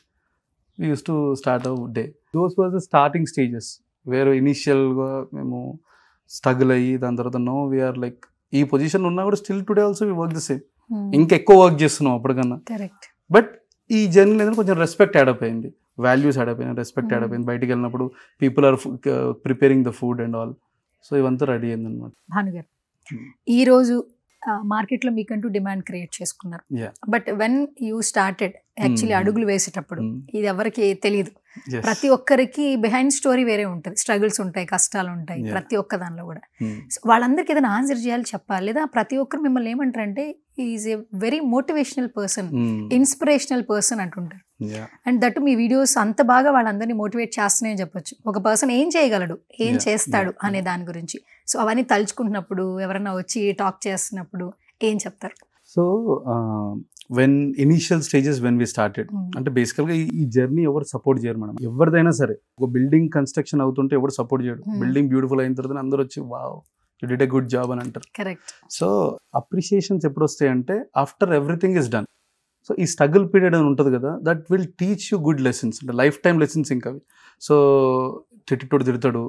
we use to start our day. Those was the starting stages where ఇనీషియల్గా మేము స్ట్రగుల్ అయ్యి దాని తర్వాత నో వీఆర్ లైక్ ఈ పొజిషన్ ఉన్నా కూడా still today also we work the same. ఇంకా ఎక్కువ వర్క్ చేస్తున్నాం అప్పటికన్నా. బట్ ఈ జర్నీ అనేది కొంచెం రెస్పెక్ట్ యాడ్ అప్ అయింది, వాల్యూస్ యాడ్ అప్ అయినాయి, రెస్పెక్ట్ యాడ్ అప్ అయింది. బయటికి వెళ్ళినప్పుడు people are preparing the food and all. So ఇవంతా రెడీ అయింది అనమాట. భానుగారు, ఈరోజు మార్కెట్లో మీకంటూ డిమాండ్ క్రియేట్ చేసుకున్నారు. But when you started actually అడుగులు వేసేటప్పుడు ఇది ఎవరికి తెలియదు. ప్రతి ఒక్కరికి బిహైండ్ స్టోరీ వేరే ఉంటుంది, స్ట్రగుల్స్ ఉంటాయి, కష్టాలు ఉంటాయి ప్రతి ఒక్క దానిలో కూడా. వాళ్ళందరికీ ఏదైనా ఆన్సర్ చేయాలి చెప్పాలి, లేదా ప్రతి ఒక్కరు మిమ్మల్ని ఏమంటారంటే is a very motivational person, inspirational person అంటుంటారు. అండ్ దట్ మీ వీడియోస్ అంత బాగా వాళ్ళందరినీ మోటివేట్ చేస్తున్నాయని చెప్పొచ్చు. ఒక పర్సన్ ఏం చేయగలడు, ఏం చేస్తాడు అనే దాని గురించి. సో అవన్నీ తలుచుకుంటున్నప్పుడు, ఎవరైనా వచ్చి టాక్ చేస్తున్నప్పుడు ఏం చెప్తారు? So when initial stages when we started అంటే బేసికల్గా ఈ జర్నీ ఎవరు సపోర్ట్ చేయరు మేడం. ఎవరిదైనా సరే ఒక బిల్డింగ్ కన్స్ట్రక్షన్ అవుతుంటే ఎవరు సపోర్ట్ చేయడు. బిల్డింగ్ బ్యూటిఫుల్ అయిన తర్వాత అందరూ వచ్చి wow you did a good job అని అంటారు. సో అప్రిషియేషన్స్ ఎప్పుడు వస్తాయంటే after everything is done. So ఈ స్ట్రగుల్ పీరియడ్ అని ఉంటుంది కదా, that will teach you good lessons, అంటే లైఫ్ టైం లెసన్స్ ఇంకా అవి. సో తిట్టేటోడు తిడతాడు,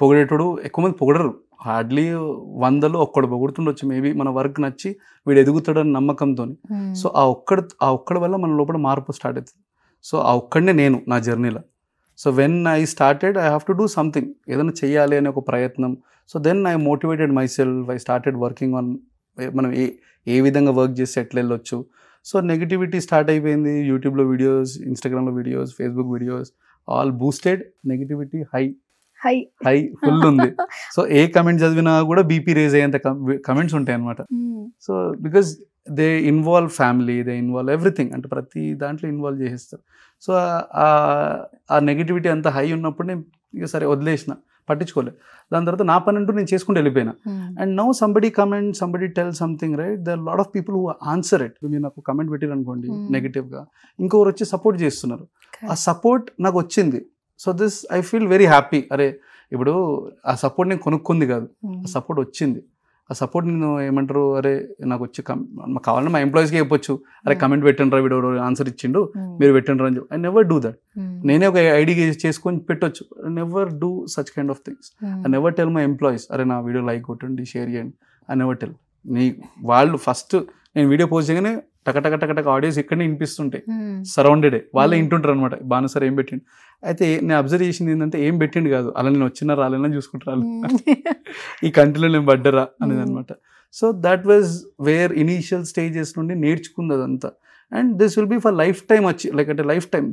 పొగిడేటోడు ఎక్కువ మంది పొగడరు, హార్డ్లీ 100లో ఒక్కడు పొగుడుతుండొచ్చు మేబీ మన వర్క్ నచ్చి వీడు ఎదుగుతాడని నమ్మకంతో. సో ఆ ఒక్కడి వల్ల మన లోపల మార్పు స్టార్ట్ అవుతుంది. సో ఆ ఒక్కడనే నేను నా జర్నీలో. So when I started I have to do something, ఏదైనా చేయాలి అనే ఒక ప్రయత్నం. So then I motivated myself, I started working on మనం ఏ విధంగా వర్క్ చేసి ఎట్లా వెళ్ళొచ్చు. సో నెగిటివిటీ స్టార్ట్ అయిపోయింది. యూట్యూబ్లో వీడియోస్, ఇన్స్టాగ్రామ్లో videos, Facebook videos all boosted. Negativity high full ఉంది. సో ఏ కమెంట్ చదివినా కూడా బీపీ రేజ్ అయ్యేంత కమెంట్స్ ఉంటాయి అనమాట. So because they involve family, they involve everything, అంటే ప్రతి దాంట్లో ఇన్వాల్వ్ చేసేస్తారు. సో ఆ నెగిటివిటీ అంత హై ఉన్నప్పుడు నేను ఇక సరే వదిలేసిన, పట్టించుకోలేదు. దాని తర్వాత నా పని అంటూ నేను చేసుకుంటూ వెళ్ళిపోయినా. And now somebody comment, somebody tell something, right, there lot of people who answer it. మీరు నాకు కమెంట్ పెట్టారు అనుకోండి నెగిటివ్గా, ఇంకొకరు వచ్చి సపోర్ట్ చేస్తున్నారు. ఆ సపోర్ట్ నాకు వచ్చింది. So this I feel very happy. అరే ఇప్పుడు ఆ సపోర్ట్ నేను కొనుక్కుంది కాదు, ఆ సపోర్ట్ వచ్చింది. ఆ సపోర్ట్ నేను ఏమంటారు, అరే నాకు వచ్చి కావాలంటే మా ఎంప్లాయీస్కి చెప్పొచ్చు, అరే కమెంట్ పెట్టండి రా, వీడు ఆన్సర్ ఇచ్చిండు మీరు పెట్టండి రా అని చెప్పి. I never do that. నేనే ఒక ఐడి చేసుకొని పెట్టొచ్చు. I never do such kind of things. I never tell my employees, అరే నా వీడియో లైక్ కొట్టండి, షేర్ చేయండి. I never tell. వాళ్ళు ఫస్ట్ నేను వీడియో పోస్ట్ చేయగానే టక ఆడియోస్ ఇక్కడనే వినిపిస్తుంటాయి, సరౌండెడ్ వాళ్ళే వింటుంటారు అనమాట. బాను సార్ ఏం పెట్టిండు. అయితే నేను అబ్జర్వ్ చేసింది ఏంటంటే ఏం పెట్టిండు కాదు, అలా నేను వచ్చినా రాలేనా చూసుకుంటారు ఈ కంట్రీలో నేను పడ్డరా అనేది అనమాట. So that was where initial stages నుండి నేర్చుకుంది అదంతా. And this will be for lifetime like అంటే లైఫ్ టైమ్.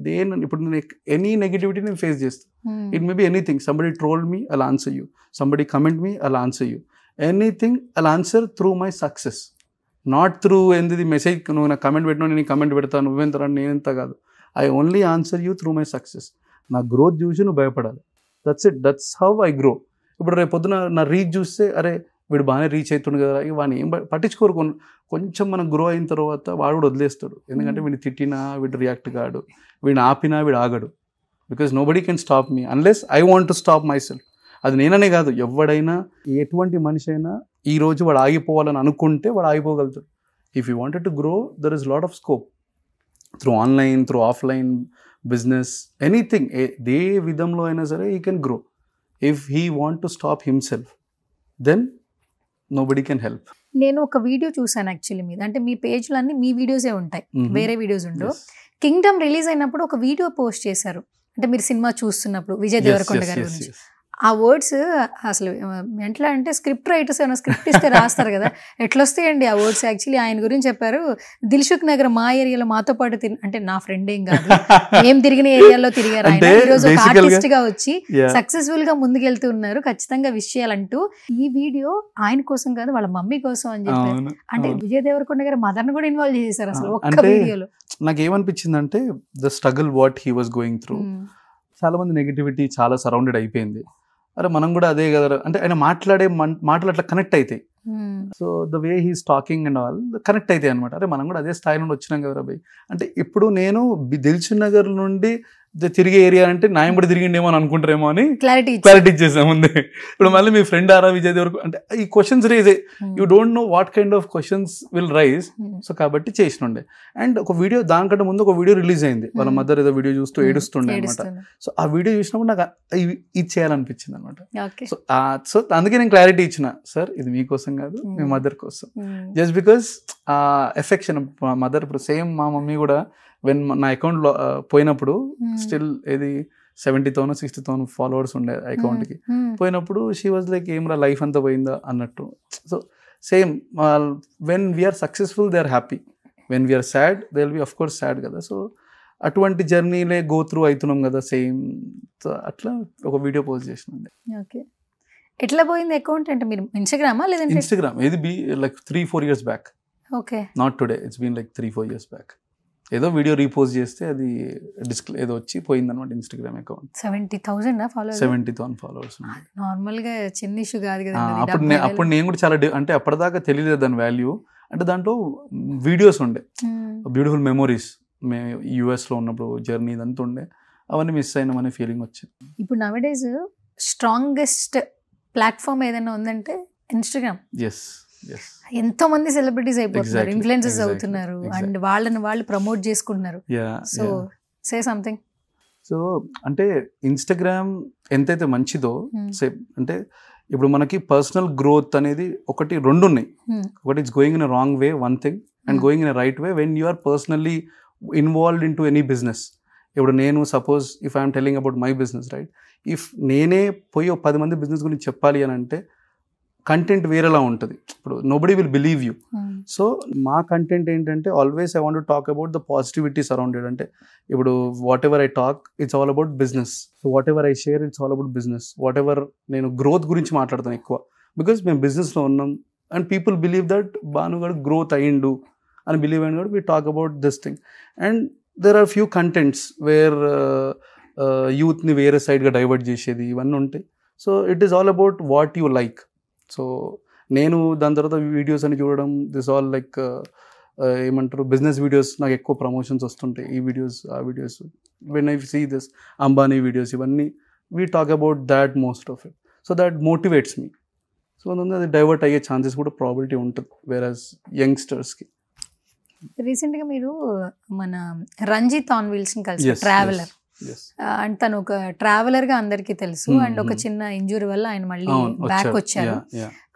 ఇప్పుడు నేను ఎనీ నెగిటివిటీ నేను ఫేస్ చేస్తాను. It may be anything. Somebody trolled me, I'll answer you. Somebody comment me, I'll answer you. Anything I'll answer through my success, not through ఏంది message నువ్వు నాకు comment పెట్టినా నేను comment పెడతాను, నువ్వెంత నేనెంత కాదు. I only answer you through my success. నా గ్రోత్ చూసి నువ్వు భయపడాలి. That's it, that's how I grow. ఇప్పుడు రేపు పొద్దున నా రీచ్ చూస్తే అరే వీడు బాగానే రీచ్ అవుతుండు కదా, వాడిని ఏం పట్టించుకోరు. కొంచెం మనం గ్రో అయిన తర్వాత వాడు కూడా వదిలేస్తాడు. ఎందుకంటే వీడిని తిట్టినా వీడు రియాక్ట్ కాడు, వీడిని ఆపినా వీడు ఆగడు. Because nobody can stop me unless I want to stop myself. అది నేననే కాదు, ఎవడైనా ఎటువంటి మనిషి అయినా ఈరోజు వాడు ఆగిపోవాలని అనుకుంటే వాడు ఆగిపోగలుగుతాడు. If you wanted to grow, there is lot of scope through online, through offline business, anything. ఏ విధంలో అయినా సరే he can grow. If he want to stop himself, then nobody can help. నేను ఒక వీడియో చూసాను యాక్చువల్లీ మీద, అంటే మీ పేజ్లో అన్ని మీ వీడియోసే ఉంటాయి, వేరే వీడియోస్ ఉండవు. కింగ్డమ్ రిలీజ్ అయినప్పుడు ఒక వీడియో పోస్ట్ చేశారు, అంటే మీరు సినిమా చూస్తున్నప్పుడు విజయ్ దేవరకొండ గారి గురించి. ఆ వర్డ్స్ అసలు ఎట్లా అంటే స్క్రిప్ట్ రైటర్స్ ఏమైనా స్క్రిప్ట్ ఇస్తే రాస్తారు కదా, ఎట్లా వస్తాయండి ఆ వర్డ్స్. యాక్చువల్లీ ఆయన గురించి చెప్పారు, దిల్సుఖ్ నగర్ మా ఏరియాలో మాతో పాటు అంటే నా ఫ్రెండ్ ఏం కాదు, ఏం తిరిగిన ఏరియాలో తిరిగారు ఆయన. ఈరోజు ఒక ఆర్టిస్ట్ గా వచ్చి సక్సెస్ఫుల్ గా ముందుకెళ్తూ ఉన్నారు. ఖచ్చితంగా విష్ చేయాలంటూ ఈ వీడియో ఆయన కోసం కాదు వాళ్ళ మమ్మీ కోసం అని చెప్పారు. అంటే విజయ్ దేవరకొండ గారు మదర్ ని కూడా ఇన్వాల్వ్ చేశారు అసలు ఒక్క వీడియోలో. నాకు ఏమనిపించిందంటే the struggle what he was going through, చాలా మంది నెగిటివిటీ చాలా సరౌండెడ్ అయిపోయింది. అరే మనం కూడా అదే కదా అంటే ఆయన మాట్లాడే మాటలు అట్లా కనెక్ట్ అవుతాయి. So the way he's talking and all connect అవుతాయి అనమాట. అరే మనం కూడా అదే స్థాయి నుండి వచ్చినాం కదా భయ్. అంటే ఇప్పుడు నేను దిల్సుఖ్ నగర్ నుండి తిరిగే ఏరియా అంటే నాయం కూడా తిరిగిండేమో అని అనుకుంటారేమో అని క్లారిటీ ఇచ్చేసాం ముందే. ఇప్పుడు మళ్ళీ మీ ఫ్రెండ్ ఆరా విజయ్ దేవరకొండ అంటే ఈ questions raise you don't know what kind of questions will rise. So కాబట్టి చేసినుండే. అండ్ ఒక వీడియో దానికంటే ముందు ఒక వీడియో రిలీజ్ అయింది, వాళ్ళ మదర్ ఏదో వీడియో చూస్తూ ఏడుస్తుండే అనమాట. సో ఆ వీడియో చూసినప్పుడు నాకు ఇది చేయాలనిపించింది అనమాట. సో అందుకే నేను క్లారిటీ ఇచ్చిన, సార్ ఇది మీకోసం కాదు మీ మదర్ కోసం. Just because affection mother. ఇప్పుడు సేమ్ మా మమ్మీ కూడా వెన్ నా అకౌంట్లో పోయినప్పుడు స్టిల్ ఇది 70,000 60,000 ఫాలోవర్స్ ఉండే అకౌంట్కి పోయినప్పుడు షీ వాజ్ లైక్ ఏమ్రా లైఫ్ అంతా పోయిందా అన్నట్టు. So same when we're successful they are happy, when we're sad they will be of course sad కదా. సో అటువంటి జర్నీలే గో త్రూ అవుతున్నాం కదా సేమ్. సో అట్లా ఒక వీడియో పోస్ట్ చేసినండి. ఓకే, ఎట్లా పోయింది అకౌంట్ అంటే మీరు ఇన్స్టాగ్రామా లేదంటే ఇన్స్టాగ్రామ్? ఇది be like 3-4 years back. Okay, not today, it's been like 3-4 years back. ఏదో వీడియో రీపోస్ట్ చేస్తే అది డిస్ప్లే ఏదో వచ్చి పోయింది అనమాట ఇన్స్టాగ్రామ్ అకౌంట్. 70,000 ఫాలోవర్స్. నార్మల్ గా చిన్న ఇష్యూ కాదు కదా. అప్పుడు నేను కూడా చాలా అంటే అప్పటిదాకా తెలియలేదు దాని వాల్యూ. అంటే దాంట్లో వీడియోస్ ఉండే, బ్యూటిఫుల్ మెమోరీస్. మేము యూఎస్లో ఉన్నప్పుడు జర్నీ ఇదంతా ఉండే, అవన్నీ మిస్ అయినామనే ఫీలింగ్ వచ్చింది. ఇప్పుడు నవడేస్ స్ట్రాంగెస్ట్ ప్లాట్ఫామ్ ఏదైనా ఉందంటే ఇన్స్టాగ్రామ్. ఎంతో మంది సెలబ్రిటీస్ అయిపోతున్నారు, ఇన్ఫ్లుయెన్సర్స్ అవుతున్నారు, అండ్ వాళ్ళని వాళ్ళు ప్రమోట్ చేసుకుంటున్నారు. So say something. సో అంటే ఇన్స్టాగ్రామ్ ఎంతైతే మంచిదో అంటే ఇప్పుడు మనకి పర్సనల్ గ్రోత్ అనేది ఒకటి రెండు ఉన్నాయి. ఒకటి it's going in a wrong way one thing, and going in a right way when you are personally involved into any business. ఇప్పుడు నేను suppose if I'm telling about my business right, if నేనే పోయి 10 మంది business గురించి చెప్పాలి అని అంటే content వేరేలా ఉంటుంది. ఇప్పుడు nobody will believe you. So మా కంటెంట్ ఏంటంటే always I want to talk about the positivity surrounded. అంటే ఇప్పుడు whatever I talk it's all about business. So whatever I share it's all about business. Whatever నేను growth గురించి మాట్లాడతాను ఎక్కువ, because మేము బిజినెస్లో ఉన్నాం అండ్ పీపుల్ బిలీవ్ దట్ భానుగాడు గ్రోత్ అయ్యిండు అని బిలీవ్ అయిన కూడా we talk about this thing. And there are few contents where యూత్ని వేరే సైడ్గా డైవర్ట్ చేసేది ఇవన్నీ ఉంటాయి. So it is all about what you like. So నేను దాని తర్వాత వీడియోస్ అని చూడడం, దిస్ ఆల్ లైక్ ఏమంటారు బిజినెస్ వీడియోస్. నాకు ఎక్కువ ప్రమోషన్స్ వస్తుంటాయి, ఈ వీడియోస్ ఆ videos. When I see this Ambani videos ఇవన్నీ we talk about that most of it. So that motivates me. So అది డైవర్ట్ అయ్యే ఛాన్సెస్ కూడా ప్రాబిలిటీ ఉంటుంది వేరస్ యంగ్స్టర్స్కి. రీసెంట్గా మీరు మన రంజిత్ ఆన్ వీల్స్ని కలిసి ట్రావెలర్, అండ్ తను ఒక ట్రావెలర్ గా అందరికీ తెలుసు. అండ్ ఒక చిన్న ఇంజురీ వల్ల ఆయన మళ్ళీ బ్యాక్ వచ్చారు.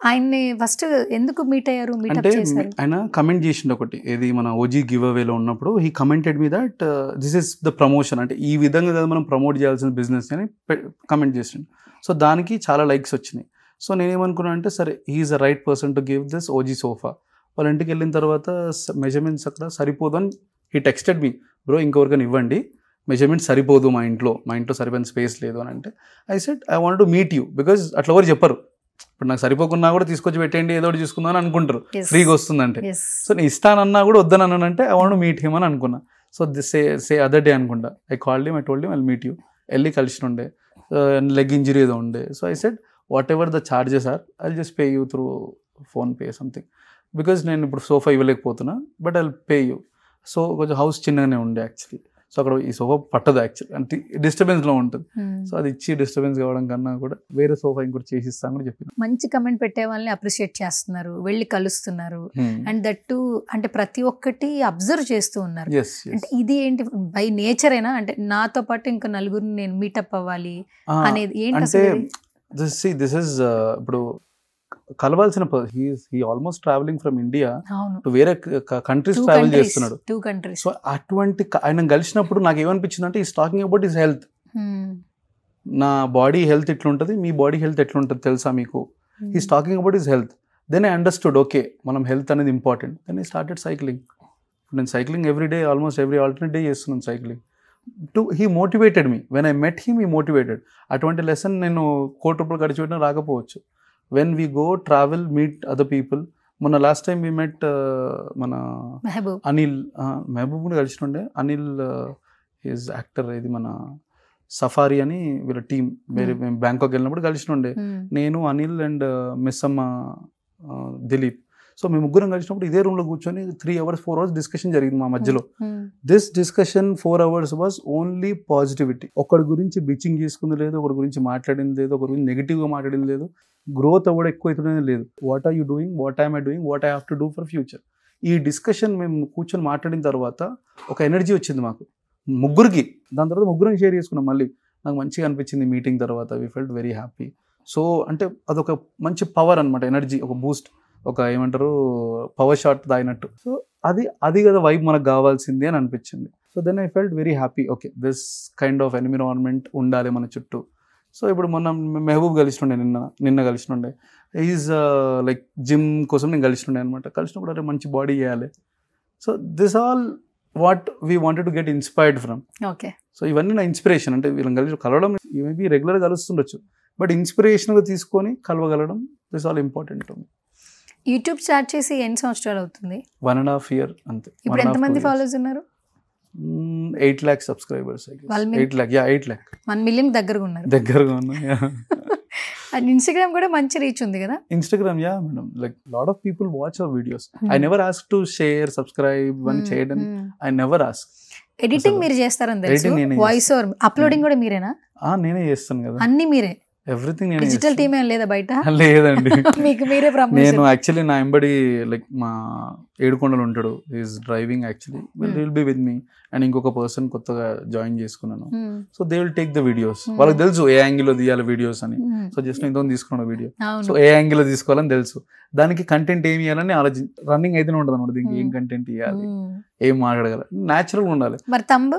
ఆయన్ని ఫస్ట్ ఎందుకు మీట్ అయ్యారు, మీటప్ చేశారు? ఆయన కమెంట్ చేసిండు ఒకటి, ఏది మన ఓజీ గివ్ అవేలో ఉన్నప్పుడు he commented me that this is the promotion, అంటే ఈ విధంగా కదా మనం ప్రమోట్ చేయాల్సిన బిజినెస్ అని కమెంట్ చేసిండు. సో దానికి చాలా లైక్స్ వచ్చినాయి. సో నేనేమనుకున్నా అంటే సరే he's the right person to give this OG sofa. వాళ్ళ ఇంటికి వెళ్ళిన తర్వాత మెజర్మెంట్స్ అక్కడ సరిపోదు అని హీ టెక్స్టెడ్ మీ, బ్రో ఇంకొకరికైనా ఇవ్వండి, మెజర్మెంట్ సరిపోదు మా ఇంట్లో సరిపోయిన స్పేస్ లేదు అని అంటే I said I want to meet you, because అట్లా ఎవరు చెప్పరు. ఇప్పుడు నాకు సరిపోకున్నా కూడా తీసుకొచ్చి పెట్టండి ఏదో ఒకటి చూసుకుందాం అని అనుకుంటారు ఫ్రీగా వస్తుందంటే. సో నేను ఇస్తానన్నా కూడా వద్దనన్నానంటే ఐ వాంట్ మీట్ హిమ్ అని అనుకున్నా. సో సే అదర్ డే అనుకుంటా I called him, I told him I will meet you. వెళ్ళి కలిసి ఉండే, లెగ్ ఇంజరీ ఏదో ఉండే. So I said whatever the charges are I will just pay you through PhonePe something, because నేను ఇప్పుడు sofa ఇవ్వలేకపోతున్నా but I will pay you. So కొంచెం house చిన్నగానే ఉండే యాక్చువల్లీ. సో అక్కడ ఈ సోఫా పట్టదు యాక్చువల్లీ, అంటే డిస్టర్బెన్స్లో ఉంటుంది. సో అది ఇచ్చి డిస్టర్బెన్స్ కావడం కన్నా కూడా వేరే సోఫా ఇంకోటి చేసిస్తాను కూడా చెప్పిన. మంచి కమెంట్ పెట్టే వాళ్ళని అప్రిషియేట్ చేస్తున్నారు, వెళ్ళి కలుస్తున్నారు, అండ్ దట్టు అంటే ప్రతి ఒక్కటి అబ్జర్వ్ చేస్తూ ఉన్నారు. అంటే ఇది ఏంటి బై నేచరేనా, అంటే నాతో పాటు ఇంకా నలుగురిని నేను మీటప్ అవ్వాలి అనేది ఏంటి అసలు? దిస్ ఇస్ ఇప్పుడు కలవాల్సిన he almost travelling from India to వేరే కంట్రీస్ ట్రావెల్ చేస్తున్నాడు. సో అటువంటి ఆయన కలిసినప్పుడు నాకు ఏమనిపించింది అంటే is talking about his health. నా బాడీ హెల్త్ ఇట్లుంటుంది, మీ బాడీ హెల్త్ ఎట్లుంటుంది తెలుసా మీకు. He's talking about his health. Then I understood okay మనం హెల్త్ అనేది important. Then I started cycling. నేను cycling every day, almost every alternate day చేస్తున్నాను cycling. He motivated me. When I met him, he motivated. అటువంటి lesson నేను ₹1,00,00,000 ఖర్చు పెట్టినా రాకపోవచ్చు. When we go travel, meet other people. మొన్న last time we met మన అనిల్, మెహబూబ్ కూడా కలిసినుండే. అనిల్ ఈజ్ యాక్టర్, ఇది మన సఫారీ అని వీళ్ళ టీం. వేరే మేము బ్యాంకాక్ వెళ్ళినప్పుడు కలిసినుండే. నేను, అనిల్ అండ్ మిస్సమ్మ దిలీప్. సో మేము ముగ్గురం కలిసినప్పుడు ఇదే రూమ్లో కూర్చొని 3 hours 4 hours డిస్కషన్ జరిగింది మా మధ్యలో. This discussion 4 hours was only positivity. ఒకరి గురించి బిచింగ్ చేసుకుంది లేదు, ఒకరి గురించి మాట్లాడింది లేదు, ఒకరి గురించి నెగిటివ్గా మాట్లాడింది లేదు. గ్రోత్ అవ్వడం ఎక్కువ అవుతుండేది లేదు. What are you doing, what I'm I doing, what I have to do for future. ఈ డిస్కషన్ మేము కూర్చొని మాట్లాడిన తర్వాత ఒక ఎనర్జీ వచ్చింది మాకు ముగ్గురికి. దాని తర్వాత ముగ్గురం షేర్ చేసుకున్నాం. మళ్ళీ నాకు మంచిగా అనిపించింది మీటింగ్ తర్వాత. We felt very happy. So అంటే అదొక మంచి పవర్ అనమాట, ఎనర్జీ, ఒక బూస్ట్, ఒక ఏమంటారు పవర్ షాట్ తాగినట్టు. సో అది కదా వైబ్ మనకు కావాల్సింది అని అనిపించింది. So then I felt very happy. Okay, this kind of environment ఉండాలి మన చుట్టూ. సో ఇప్పుడు మొన్న మెహబూబ్ కలిసినుండే, నిన్న కలిసినుండే. ఈజ్ లైక్ జిమ్ కోసం నేను కలిసినుండే అనమాట. కలిసినప్పుడు అరే మంచి బాడీ చేయాలి. So this all what we wanted to get inspired from. Okay. So ఇవన్నీ నా ఇన్స్పిరేషన్. అంటే వీళ్ళని కలవడం మేబీ రెగ్యులర్గా కలుస్తుండొచ్చు, బట్ ఇన్స్పిరేషన్గా తీసుకొని కలవగలడం, this all important to me. YouTube start చేసి ఎన్ని సంవత్సరాలు అవుతుంది? 1.5 year అంతే. ఇప్పుడు ఎంతమంది ఫాలోవర్స్ ఉన్నారు? 8 lakh subscribers. 8 lakh, 8 lakh. 1 million దగ్గరగా ఉన్నారు. దగ్గరగా ఉన్నా. అండ్ ఇన్స్టాగ్రామ్ కూడా మంచి రీచ్ ఉంది కదా? Instagram, yeah madam, like lot of people watch our videos. I never ask to share, subscribe అని చేయడం. I never ask. ఎడిటింగ్ మీరు చేస్తారని తెలుసు. వాయిస్ ఓవర్ అప్లోడింగ్ కూడా మీరేనా? నేనే చేస్తాను కదా, అన్ని మీరే. ఎవ్రీథింగ్. డిజిటల్ టీమ్ ఏం లేదా బయట? లేదండి. మీకు మీరే ప్రమోషన్. నేను యాక్చువల్లీ నా ఎంబడి లైక్ మా ఏడుకొండలు ఉంటాడు, is driving actually. Will be with me. And ఇంకొక పర్సన్ కొత్తగా జాయిన్ చేసుకున్నాను. So they will take the videos. వాళ్ళకి తెలుసు ఏ యాంగిల్ లో తీయాలి వీడియోస్ అని. సో జస్ట్ ఇంత తీసుకున్నాను వీడియో. సో ఏ యాంగిల్ లో తీసుకోవాలని తెలుసు. దానికి కంటెంట్ ఏమి ఇవ్వాలని రన్నింగ్ అయితేనే ఉంటుంది అనమాట. దీనికి ఏం కంటెంట్ ఇవ్వాలి, ఏం మాట్లాడగల, న్యాచురల్ గా ఉండాలి. మరి తంబ్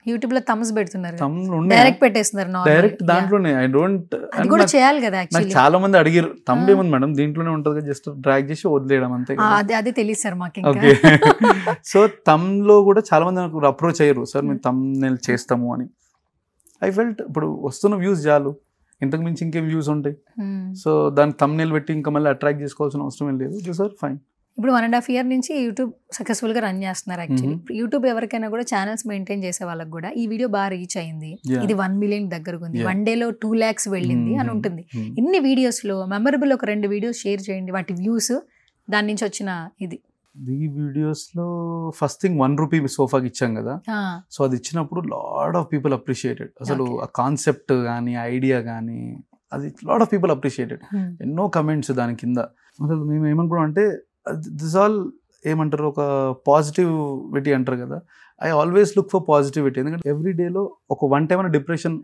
యూట్యూబ్ లో థమ్స్ పెడుతున్నారు, డైరెక్ట్ పెట్టేస్తున్నారు. డైరెక్ట్ దాంట్లోనే. ఐ డోంట్, అది కూడా చేయాలి కదా. నాకు చాలా మంది అడిగారు థంబ్ ఏముంది మేడం, దీంట్లోనే ఉంటుంది, జస్ట్ డ్రాగ్ చేసి వదిలేయడం అంతే. అది తెలియదు సార్ మాకు. ఓకే. సో థంబ్ లో కూడా చాలా మంది నాకు అప్రోచ్ అయ్యారు, సార్ మేము థంబ్నెయిల్ చేస్తాము అని. ఐ ఫెల్ట్ ఇప్పుడు వస్తున్న వ్యూస్ చాలు, ఇంతకు మించి ఇంకేం వ్యూస్ ఉంటాయి. సో దాని థంబ్నెయిల్ పెట్టి ఇంకా మళ్ళీ అట్రాక్ట్ చేసుకోవాల్సిన అవసరం ఏం లేదు. Sir fine. ఇప్పుడు 1.5 year నుంచి యూట్యూబ్ సక్సెస్ఫుల్ గా రన్ చేస్తున్నారు. యాక్చువల్లీ యూట్యూబ్ ఎవరికైనా కూడా ఛానల్స్ మెయింటైన్ చేసే వాళ్ళకి కూడా ఈ వీడియో బాగా రీచ్ అయింది, ఇది 1 million దగ్గరకు ఉంది, 1 day లో 2 lakhs వెళ్ళింది అని ఉంటుంది. ఇన్ని వీడియోస్ లో మెమరబుల్ ఒక 2 videos షేర్ చేయండి, వాటి వ్యూస్, దాని నుంచి వచ్చిన ఇది. ఈ వీడియోస్ లో ఫస్ట్ థింగ్ ₹1 సోఫాకి ఇచ్చాం కదా. సో అది ఇచ్చినప్పుడు లాట్ ఆఫ్ పీపుల్ అప్రిషియేటెడ్. అసలు ఆ కాన్సెప్ట్ కానీ ఐడియా కానీ అది లాట్ ఆఫ్ పీపుల్ అప్రిషియేటెడ్. ఎన్నో కమెంట్స్ దాని కింద. అసలు మేము ఏమనుకున్నాం అంటే దిస్ ఆల్ ఏమంటారు, ఒక పాజిటివిటీ అంటారు కదా. I always look for positivity. ఎందుకంటే ఎవ్రీ డేలో ఒక 1 time depression,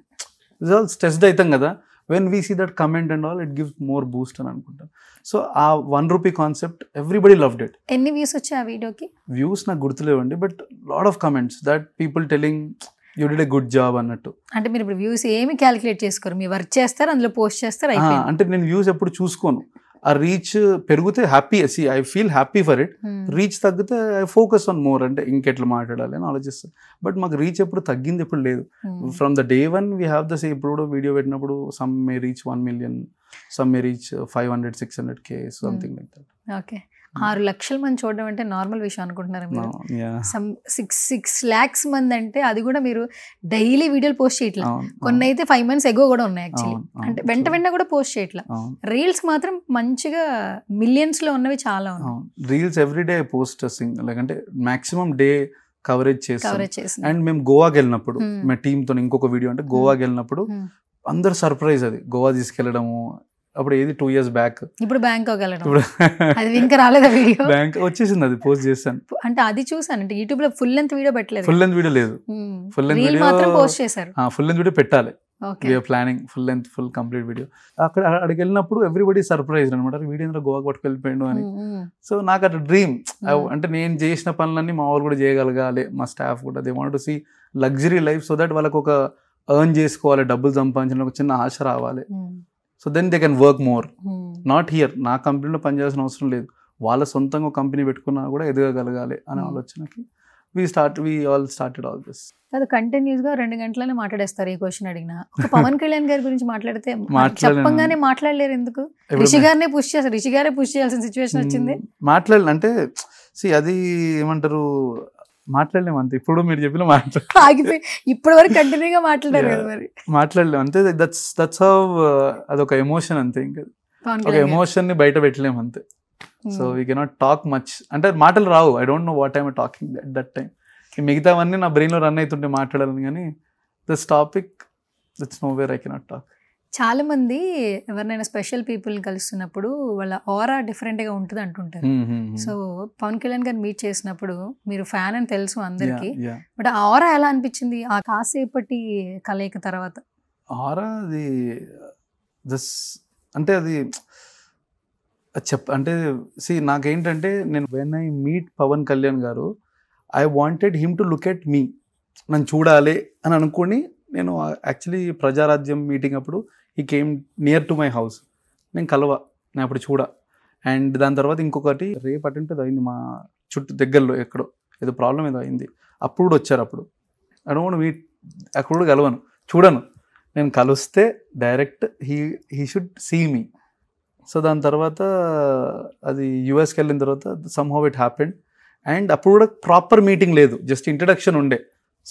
this all stressed అవుతాం కదా. When we see that comment and all, it gives more boost అని అనుకుంటాను. సో ఆ ₹1 కాన్సెప్ట్ ఎవ్రీబడి లవ్డ్ ఇట్. ఎన్ని వ్యూస్ వచ్చాయి ఆ వీడియోకి? వ్యూస్ నాకు గుర్తులేవండి, but lot of comments that people telling you did a good job అన్నట్టు. అంటే మీరు ఇప్పుడు వ్యూస్ ఏమి క్యాలిక్యులేట్ చేసుకోరు, మీ వర్క్ చేస్తారు, అందులో పోస్ట్ చేస్తారు. అంటే నేను వ్యూస్ ఎప్పుడు చూసుకోను. ఆ రీచ్ పెరిగితే happy, I feel happy for it. Reach తగ్గితే ఐ ఫోకస్ ఆన్ మోర్, అంటే ఇంకెట్లా మాట్లాడాలి అని ఆలోచిస్తాను. బట్ మాకు రీచ్ ఎప్పుడు తగ్గింది ఎప్పుడు లేదు. From the day 1 we have the same. ఇప్పుడు కూడా వీడియో పెట్టినప్పుడు some may reach 1 million, some may reach 500-600K, something like that. Okay. 6 లక్షల మంది చూడడం అంటే నార్మల్ విషయం అనుకుంటున్నారు మీరు? 6 lakhs మంది అంటే అది కూడా మీరు డైలీ వీడియోలు పోస్ట్ చేయట్లా. కొన్ని అయితే 5 months ఎగో కూడా ఉన్నాయి యాక్చువల్లీ. అంటే వెంట కూడా పోస్ట్ చేయట్లా. రీల్స్ మాత్రం మంచిగా మిలియన్స్ లో ఉన్నవి చాలా ఉన్నాయి. Reels every day post like అంటే మాక్సిమం డే కవరేజ్ చేస్తాం. అండ్ మేము గోవాకి వెళ్ళినప్పుడు మా టీమ్ తో ఇంకొక వీడియో, అంటే గోవాకి వెళ్ళినప్పుడు అందరు సర్ప్రైజ్. అది గోవా తీసుకెళ్లడము. అప్పుడు ఏది 2 years బ్యాక్. ఇప్పుడు బ్యాంకాక్ వెళ్ళడం, అది ఇంకా రాలేదా వీడియో? బ్యాంక్ వచ్చేసింది, అది పోస్ట్ చేశాను. అంటే అది చూసాను. అంటే యూట్యూబ్ లో ఫుల్ లెంత్ వీడియో పెట్టలేదు. ఫుల్ లెంత్ వీడియో లేదు, ఫుల్ లెంత్ వీడియో మాత్రం పోస్ట్ చేశారు. ఫుల్ లెంత్ వీడియో పెట్టాలి. We're planning full length, full complete video. అక్కడికి వెళ్ళినప్పుడు ఎవ్రీబడి సర్ప్రైజ్ అనమాట, వీడియో గోవాకి పట్టుకు వెళ్ళిపోయాడు అని. సో నాకు అట్లా డ్రీమ్. అంటే నేను చేసిన పనులన్నీ మా వాళ్ళు కూడా చేయగలగాలి, మా స్టాఫ్ కూడా. They want to see luxury life, so that వాళ్ళకు ఒక ఎర్న్ చేసుకోవాలి, డబ్బులు సంపాదించాలని ఒక చిన్న ఆశ రావాలి. So then they can work more. Not here, నా కంపెనీలో పనిచేయాల్సిన అవసరం లేదు, వాళ్ళ సొంతంగా ఒక కంపెనీ పెట్టుకున్నా కూడా ఎదగగలగాలి అనే ఆలోచనకి we all started all this. అది కంటిన్యూస్ గా 2 గంటలనే మాట్లాడేస్తారు ఈ క్వశ్చన్ అడిగినా. ఒక పవన్ కళ్యాణ్ గారి గురించి మాట్లాడితే చెప్పంగానే మాట్లాడలేరు ఎందుకు? రిషి గారినే పుష్ చేస్తారు, రిషి గారే పుష్ చేయాల్సిన సిచ్యువేషన్ వచ్చింది. మాట్లాడాలి అంటే అది ఏమంటారు, మాట్లాడలేము అంతే. ఇప్పుడు మీరు చెప్పిన ఆగిపోయి ఇప్పటి వరకు కంటిన్యూగా మాట్లాడారు కదా మరి. మాట్లాడలేము అంతే. దట్స్ హౌ, అదొక ఎమోషన్ అంతే. ఇంకా ఒక ఎమోషన్ ని బయట పెట్టలేము అంతే. So we cannot talk much, అంటే మాటలు రావు. I don't know what I'm talking at that time. మిగతావన్నీ నా బ్రెయిన్లో రన్ అవుతుంటే మాట్లాడాలని, కానీ this topic that's nowhere I cannot talk. చాలా మంది ఎవరినైనా స్పెషల్ పీపుల్ కలుస్తున్నప్పుడు వాళ్ళ ఆరా డిఫరెంట్గా ఉంటుంది అంటుంటారు. సో పవన్ కళ్యాణ్ గారిని మీట్ చేసినప్పుడు మీరు ఫ్యాన్ అని తెలుసు అందరికీ, బట్ ఆ ఆరా ఎలా అనిపించింది ఆ కాసేపటి కలయిక తర్వాత? ఆరా అది అంటే అది అంటే నాకేంటంటే, నేను when I meet Pawan Kalyan garu, I wanted him to look at me, నన్ను చూడాలి అని అనుకుని నేను యాక్చువల్లీ ప్రజారాజ్యం మీటింగ్ అప్పుడు ఈ came near to my house. నేను నేను అప్పుడు అండ్ దాని తర్వాత ఇంకొకటి రేపు అటెంట్ అయింది మా చుట్టూ దగ్గరలో ఎక్కడో ఏదో ప్రాబ్లం ఏదో అయింది, అప్పుడు కూడా వచ్చారు. అప్పుడు ఐ డోంట్ మీట్, అక్కడ కూడా కలవను, చూడను. నేను కలిస్తే direct he should see me. So దాని తర్వాత అది యూఎస్కి వెళ్ళిన తర్వాత సమ్హౌ ఇట్ హ్యాపెండ్. అండ్ అప్పుడు కూడా ప్రాపర్ మీటింగ్ లేదు, జస్ట్ ఇంట్రడక్షన్ ఉండే,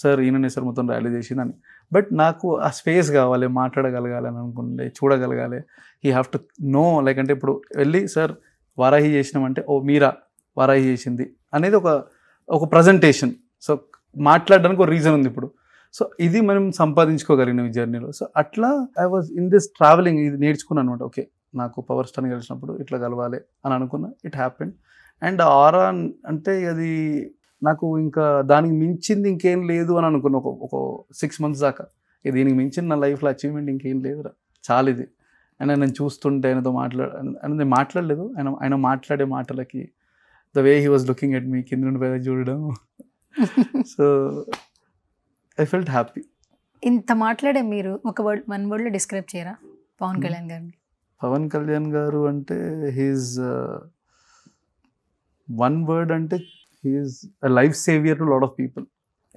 సార్ ఈయననే సార్ మొత్తం ర్యాలీ చేసిందని. బట్ నాకు ఆ స్పేస్ కావాలి, మాట్లాడగలగాలి అని అనుకుంటే, చూడగలగాలి. He have to know, like అంటే ఇప్పుడు వెళ్ళి సార్ వారాహి చేసినామంటే ఓ మీరా వారాహి చేసింది అనేది ఒక ప్రజెంటేషన్. సో మాట్లాడడానికి ఒక రీజన్ ఉంది ఇప్పుడు. సో ఇది మనం సంపాదించుకోగలిగిన ఈ జర్నీలో. సో అట్లా I was in this travelling, ఇది నేర్చుకున్నాను అనమాట. ఓకే, నాకు పవర్ స్టార్ని కలిసినప్పుడు ఇట్లా కలవాలి అని అనుకున్నా, ఇట్ హ్యాపెండ్. అండ్ ఆరా అంటే అది నాకు ఇంకా దానికి మించింది ఇంకేం లేదు అని అనుకున్నా ఒక 6 months దాకా. దీనికి మించిన నా లైఫ్లో అచీవ్మెంట్ ఇంకేం లేదురా, చాలా ఇది. అండ్ నేను చూస్తుంటే ఆయనతో నేను మాట్లాడలేదు, ఆయన మాట్లాడే మాటలకి the way he was looking at me, కింద నుండి పైన చూడడం. So I felt happy. ఇంత మాట్లాడే మీరు ఒక వన్ వర్డ్లో డిస్క్రైబ్ చేయరా పవన్ కళ్యాణ్ గారిని? పవన్ కళ్యాణ్ గారు అంటే హీఈస్ వన్ వర్డ్ అంటే he is a life saviour to lot of people,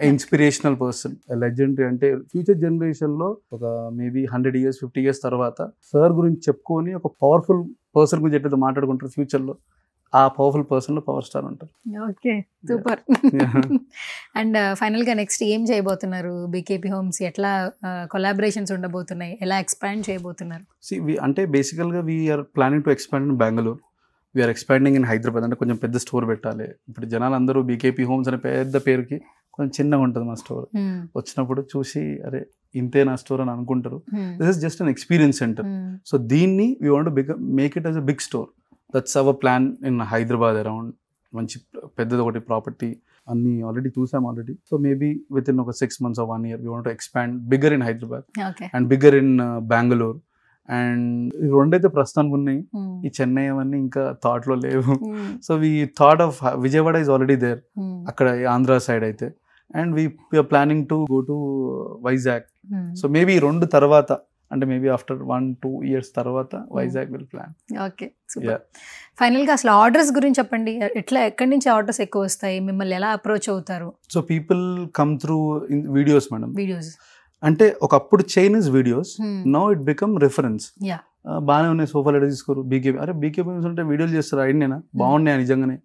inspirational person, legendary. అంటే ఫ్యూచర్ జనరేషన్లో ఒక మేబీ 100 years 50 years తర్వాత సార్ గురించి చెప్పుకొని ఒక పవర్ఫుల్ పర్సన్ గురించి ఎట్లయితే మాట్లాడుకుంటారు ఫ్యూచర్లో, ఆ పవర్ఫుల్ పర్సన్లో పవర్ స్టార్ ఉంటారు. Okay, super. అండ్ ఫైనల్గా నెక్స్ట్ ఏం చేయబోతున్నారు? బీకేపీ హోమ్స్ ఎట్లా కొలాబరేషన్స్ ఉండబోతున్నాయి, ఎలా ఎక్స్పాండ్ చేయబోతున్నారు? అంటే బేసికల్గా we are planning to expand in Bengaluru, we are expanding in Hyderabad. అంటే కొంచెం పెద్ద స్టోర్ పెట్టాలి. ఇప్పుడు జనాలు అందరూ బీకేపీ హోమ్స్ అనే పెద్ద పేరుకి కొంచెం చిన్నగా ఉంటుంది మా స్టోర్. వచ్చినప్పుడు చూసి అరే ఇంతే నా స్టోర్ అని అనుకుంటారు. This is just an experience centre. So దీన్ని we want to make it as a big store. That's our plan in Hyderabad around. మంచి పెద్దది ఒకటి ప్రాపర్టీ అన్ని ఆల్రెడీ చూసాం already. So maybe within ఒక 6 months or 1 year we want to expand bigger in Hyderabad and bigger in Bengaluru. అండ్ ఈ రెండైతే ప్రస్తుతానికి ఉన్నాయి, ఈ చెన్నై అవన్నీ ఇంకా థాట్ లో లేవు. So we thought of Vijayawada is already there, అక్కడ ఆంధ్ర సైడ్ అయితే. And we are planning to go to Vizag. So maybe 2 తర్వాత, అంటే మేబీ ఆఫ్టర్ 1-2 years తర్వాత Vizag will plan. Okay, super. ఫైనల్గా అసలు ఆర్డర్స్ గురించి చెప్పండి. ఎక్కడి నుంచి ఆర్డర్స్ ఎక్కువ వస్తాయి, మిమ్మల్ని ఎలా అప్రోచ్ అవుతారు? So people come through videos madam. Videos అంటే ఒకప్పుడు Chinese videos, now it become reference. బాగానే ఉన్నాయి, సోఫాలు ఎడ తీసుకోరు, బీకేపీ అరే బీకేపీ ఉంటే వీడియోలు చేస్తారు, అయినా బాగున్నాయి నిజంగానే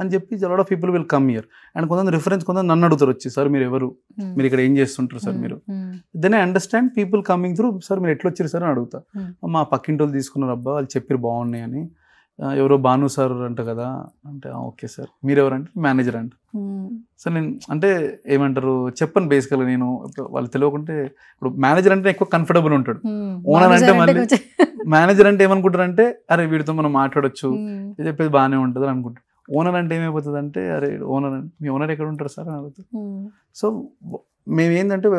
అని చెప్పి lot of people will come here. And కొంతమంది రిఫరెన్స్, కొంతమంది నన్ను అడుగుతారు వచ్చి, సార్ మీరు ఎవరు, మీరు ఇక్కడ ఏం చేస్తుంటారు సార్ మీరు. Then I understand people coming through, sir మీరు ఎట్లా వచ్చారు సార్ అని అడుగుతా. మా పక్కింటి వాళ్ళు తీసుకున్నారు అబ్బా, వాళ్ళు చెప్పారు బాగున్నాయి అని. ఎవరో భాను సార్ అంట కదా అంటే, ఓకే సార్ మీరు ఎవరంటే మేనేజర్ అంట. సో నేను అంటే ఏమంటారు చెప్పను బేసికల్గా, నేను వాళ్ళు తెలియకుంటే. ఇప్పుడు మేనేజర్ అంటే ఎక్కువ కంఫర్టబుల్ ఉంటాడు, ఓనర్ అంటే మళ్ళీ మేనేజర్ అంటే ఏమనుకుంటారంటే అరే వీడితో మనం మాట్లాడొచ్చు, చెప్పేది బాగానే ఉంటుంది అని అనుకుంటారు. ఓనర్ అంటే ఏమైపోతుంది అంటే అరే ఓనర్ అంటే మీ ఓనర్ ఎక్కడ ఉంటారు సార్ అని అడుగుతారు. సో మేము ఏంటంటే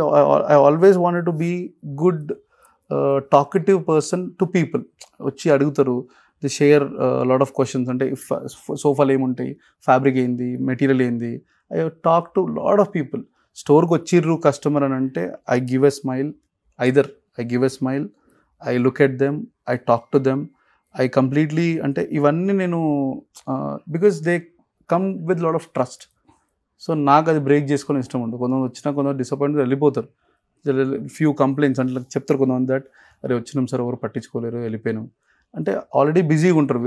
I always wanted to be good talkative person to people. వచ్చి అడుగుతారు, the share lot of questions. అంటే సోఫాలు ఏముంటాయి, ఫ్యాబ్రిక్ ఏంది, మెటీరియల్ ఏంది, I talk to lot of people. స్టోర్కి వచ్చిర్రు కస్టమర్ అని అంటే I give a smile, either I give a smile, I look at them, I talk to them, I completely అంటే ఇవన్నీ నేను because they come with lot of trust. So నాకు అది break చేసుకొని ఇష్టం ఉండదు. కొంతమంది వచ్చినా కొంతమంది డిసప్పాయింట్ వెళ్ళిపోతారు. ఫ్యూ కంప్లైంట్స్ అంటే చెప్తారు కొంతమంది దట్ అరే వచ్చినాం సార్ ఎవరు పట్టించుకోలేరు వెళ్ళిపోయినాం అంటే ఆల్రెడీ బిజీగా ఉంటారు.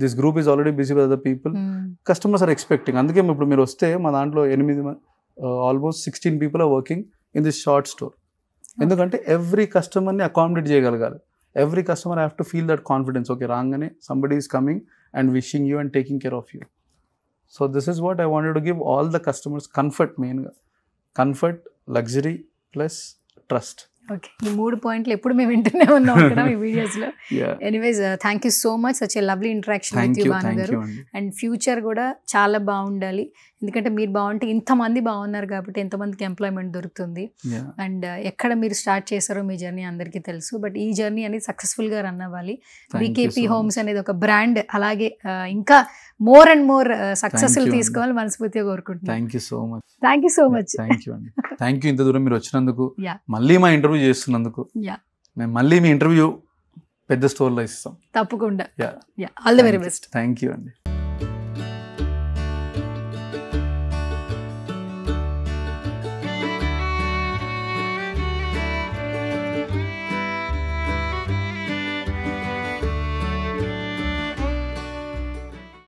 This group is already busy with other people. Customers are expecting. అందుకే ఇప్పుడు మీరు వస్తే మా దాంట్లో 8 almost 16 people are working in this short store. ఎందుకంటే ఎవ్రీ కస్టమర్ని అకామిడేట్ చేయగలగాలి. Every customer have to feel that confidence. Okay రాగానే somebody is coming and wishing you and taking care of you. So this is what I wanted to give all the customers. Comfort, మెయిన్గా comfort, luxury plus trust. Okay, ఈ 3 పాయింట్లు ఎప్పుడు మేము వింటూనే ఉన్నాం ఇక్కడ మీ వీడియోస్లో. Anyways thank you so much, such a lovely interaction with you Bhanu garu. And future కూడా చాలా బాగుండాలి. ఎందుకంటే మీరు బాగుంటే ఇంతమంది బాగున్నారు కాబట్టి ఎంతమందికి ఎంప్లాయ్మెంట్ దొరుకుతుంది. అండ్ ఎక్కడ మీరు స్టార్ట్ చేశారో మీ జర్నీ అందరికీ తెలుసు. బట్ ఈ జర్నీ అనేది సక్సెస్ఫుల్గా రన్ అవ్వాలి. బీకేపీ హోమ్స్ అనేది ఒక బ్రాండ్ అలాగే ఇంకా మోర్ అండ్ మోర్ సక్సెస్ఫుల్ తీసుకోవాలి మనస్ఫూర్తిగా కోరుకుంటున్నాను. Thank you so much. Thank you so much. Thank you అండి. థ్యాంక్ యూ ఇంత దూరం మీరు వచ్చినందుకు, మళ్ళీ మా ఇంటర్వ్యూ చేస్తున్నందుకు. మేము మళ్ళీ మీ ఇంటర్వ్యూ పెద్ద స్టోర్లో ఇస్తాం తప్పకుండా. All the very best. Thank you అండి.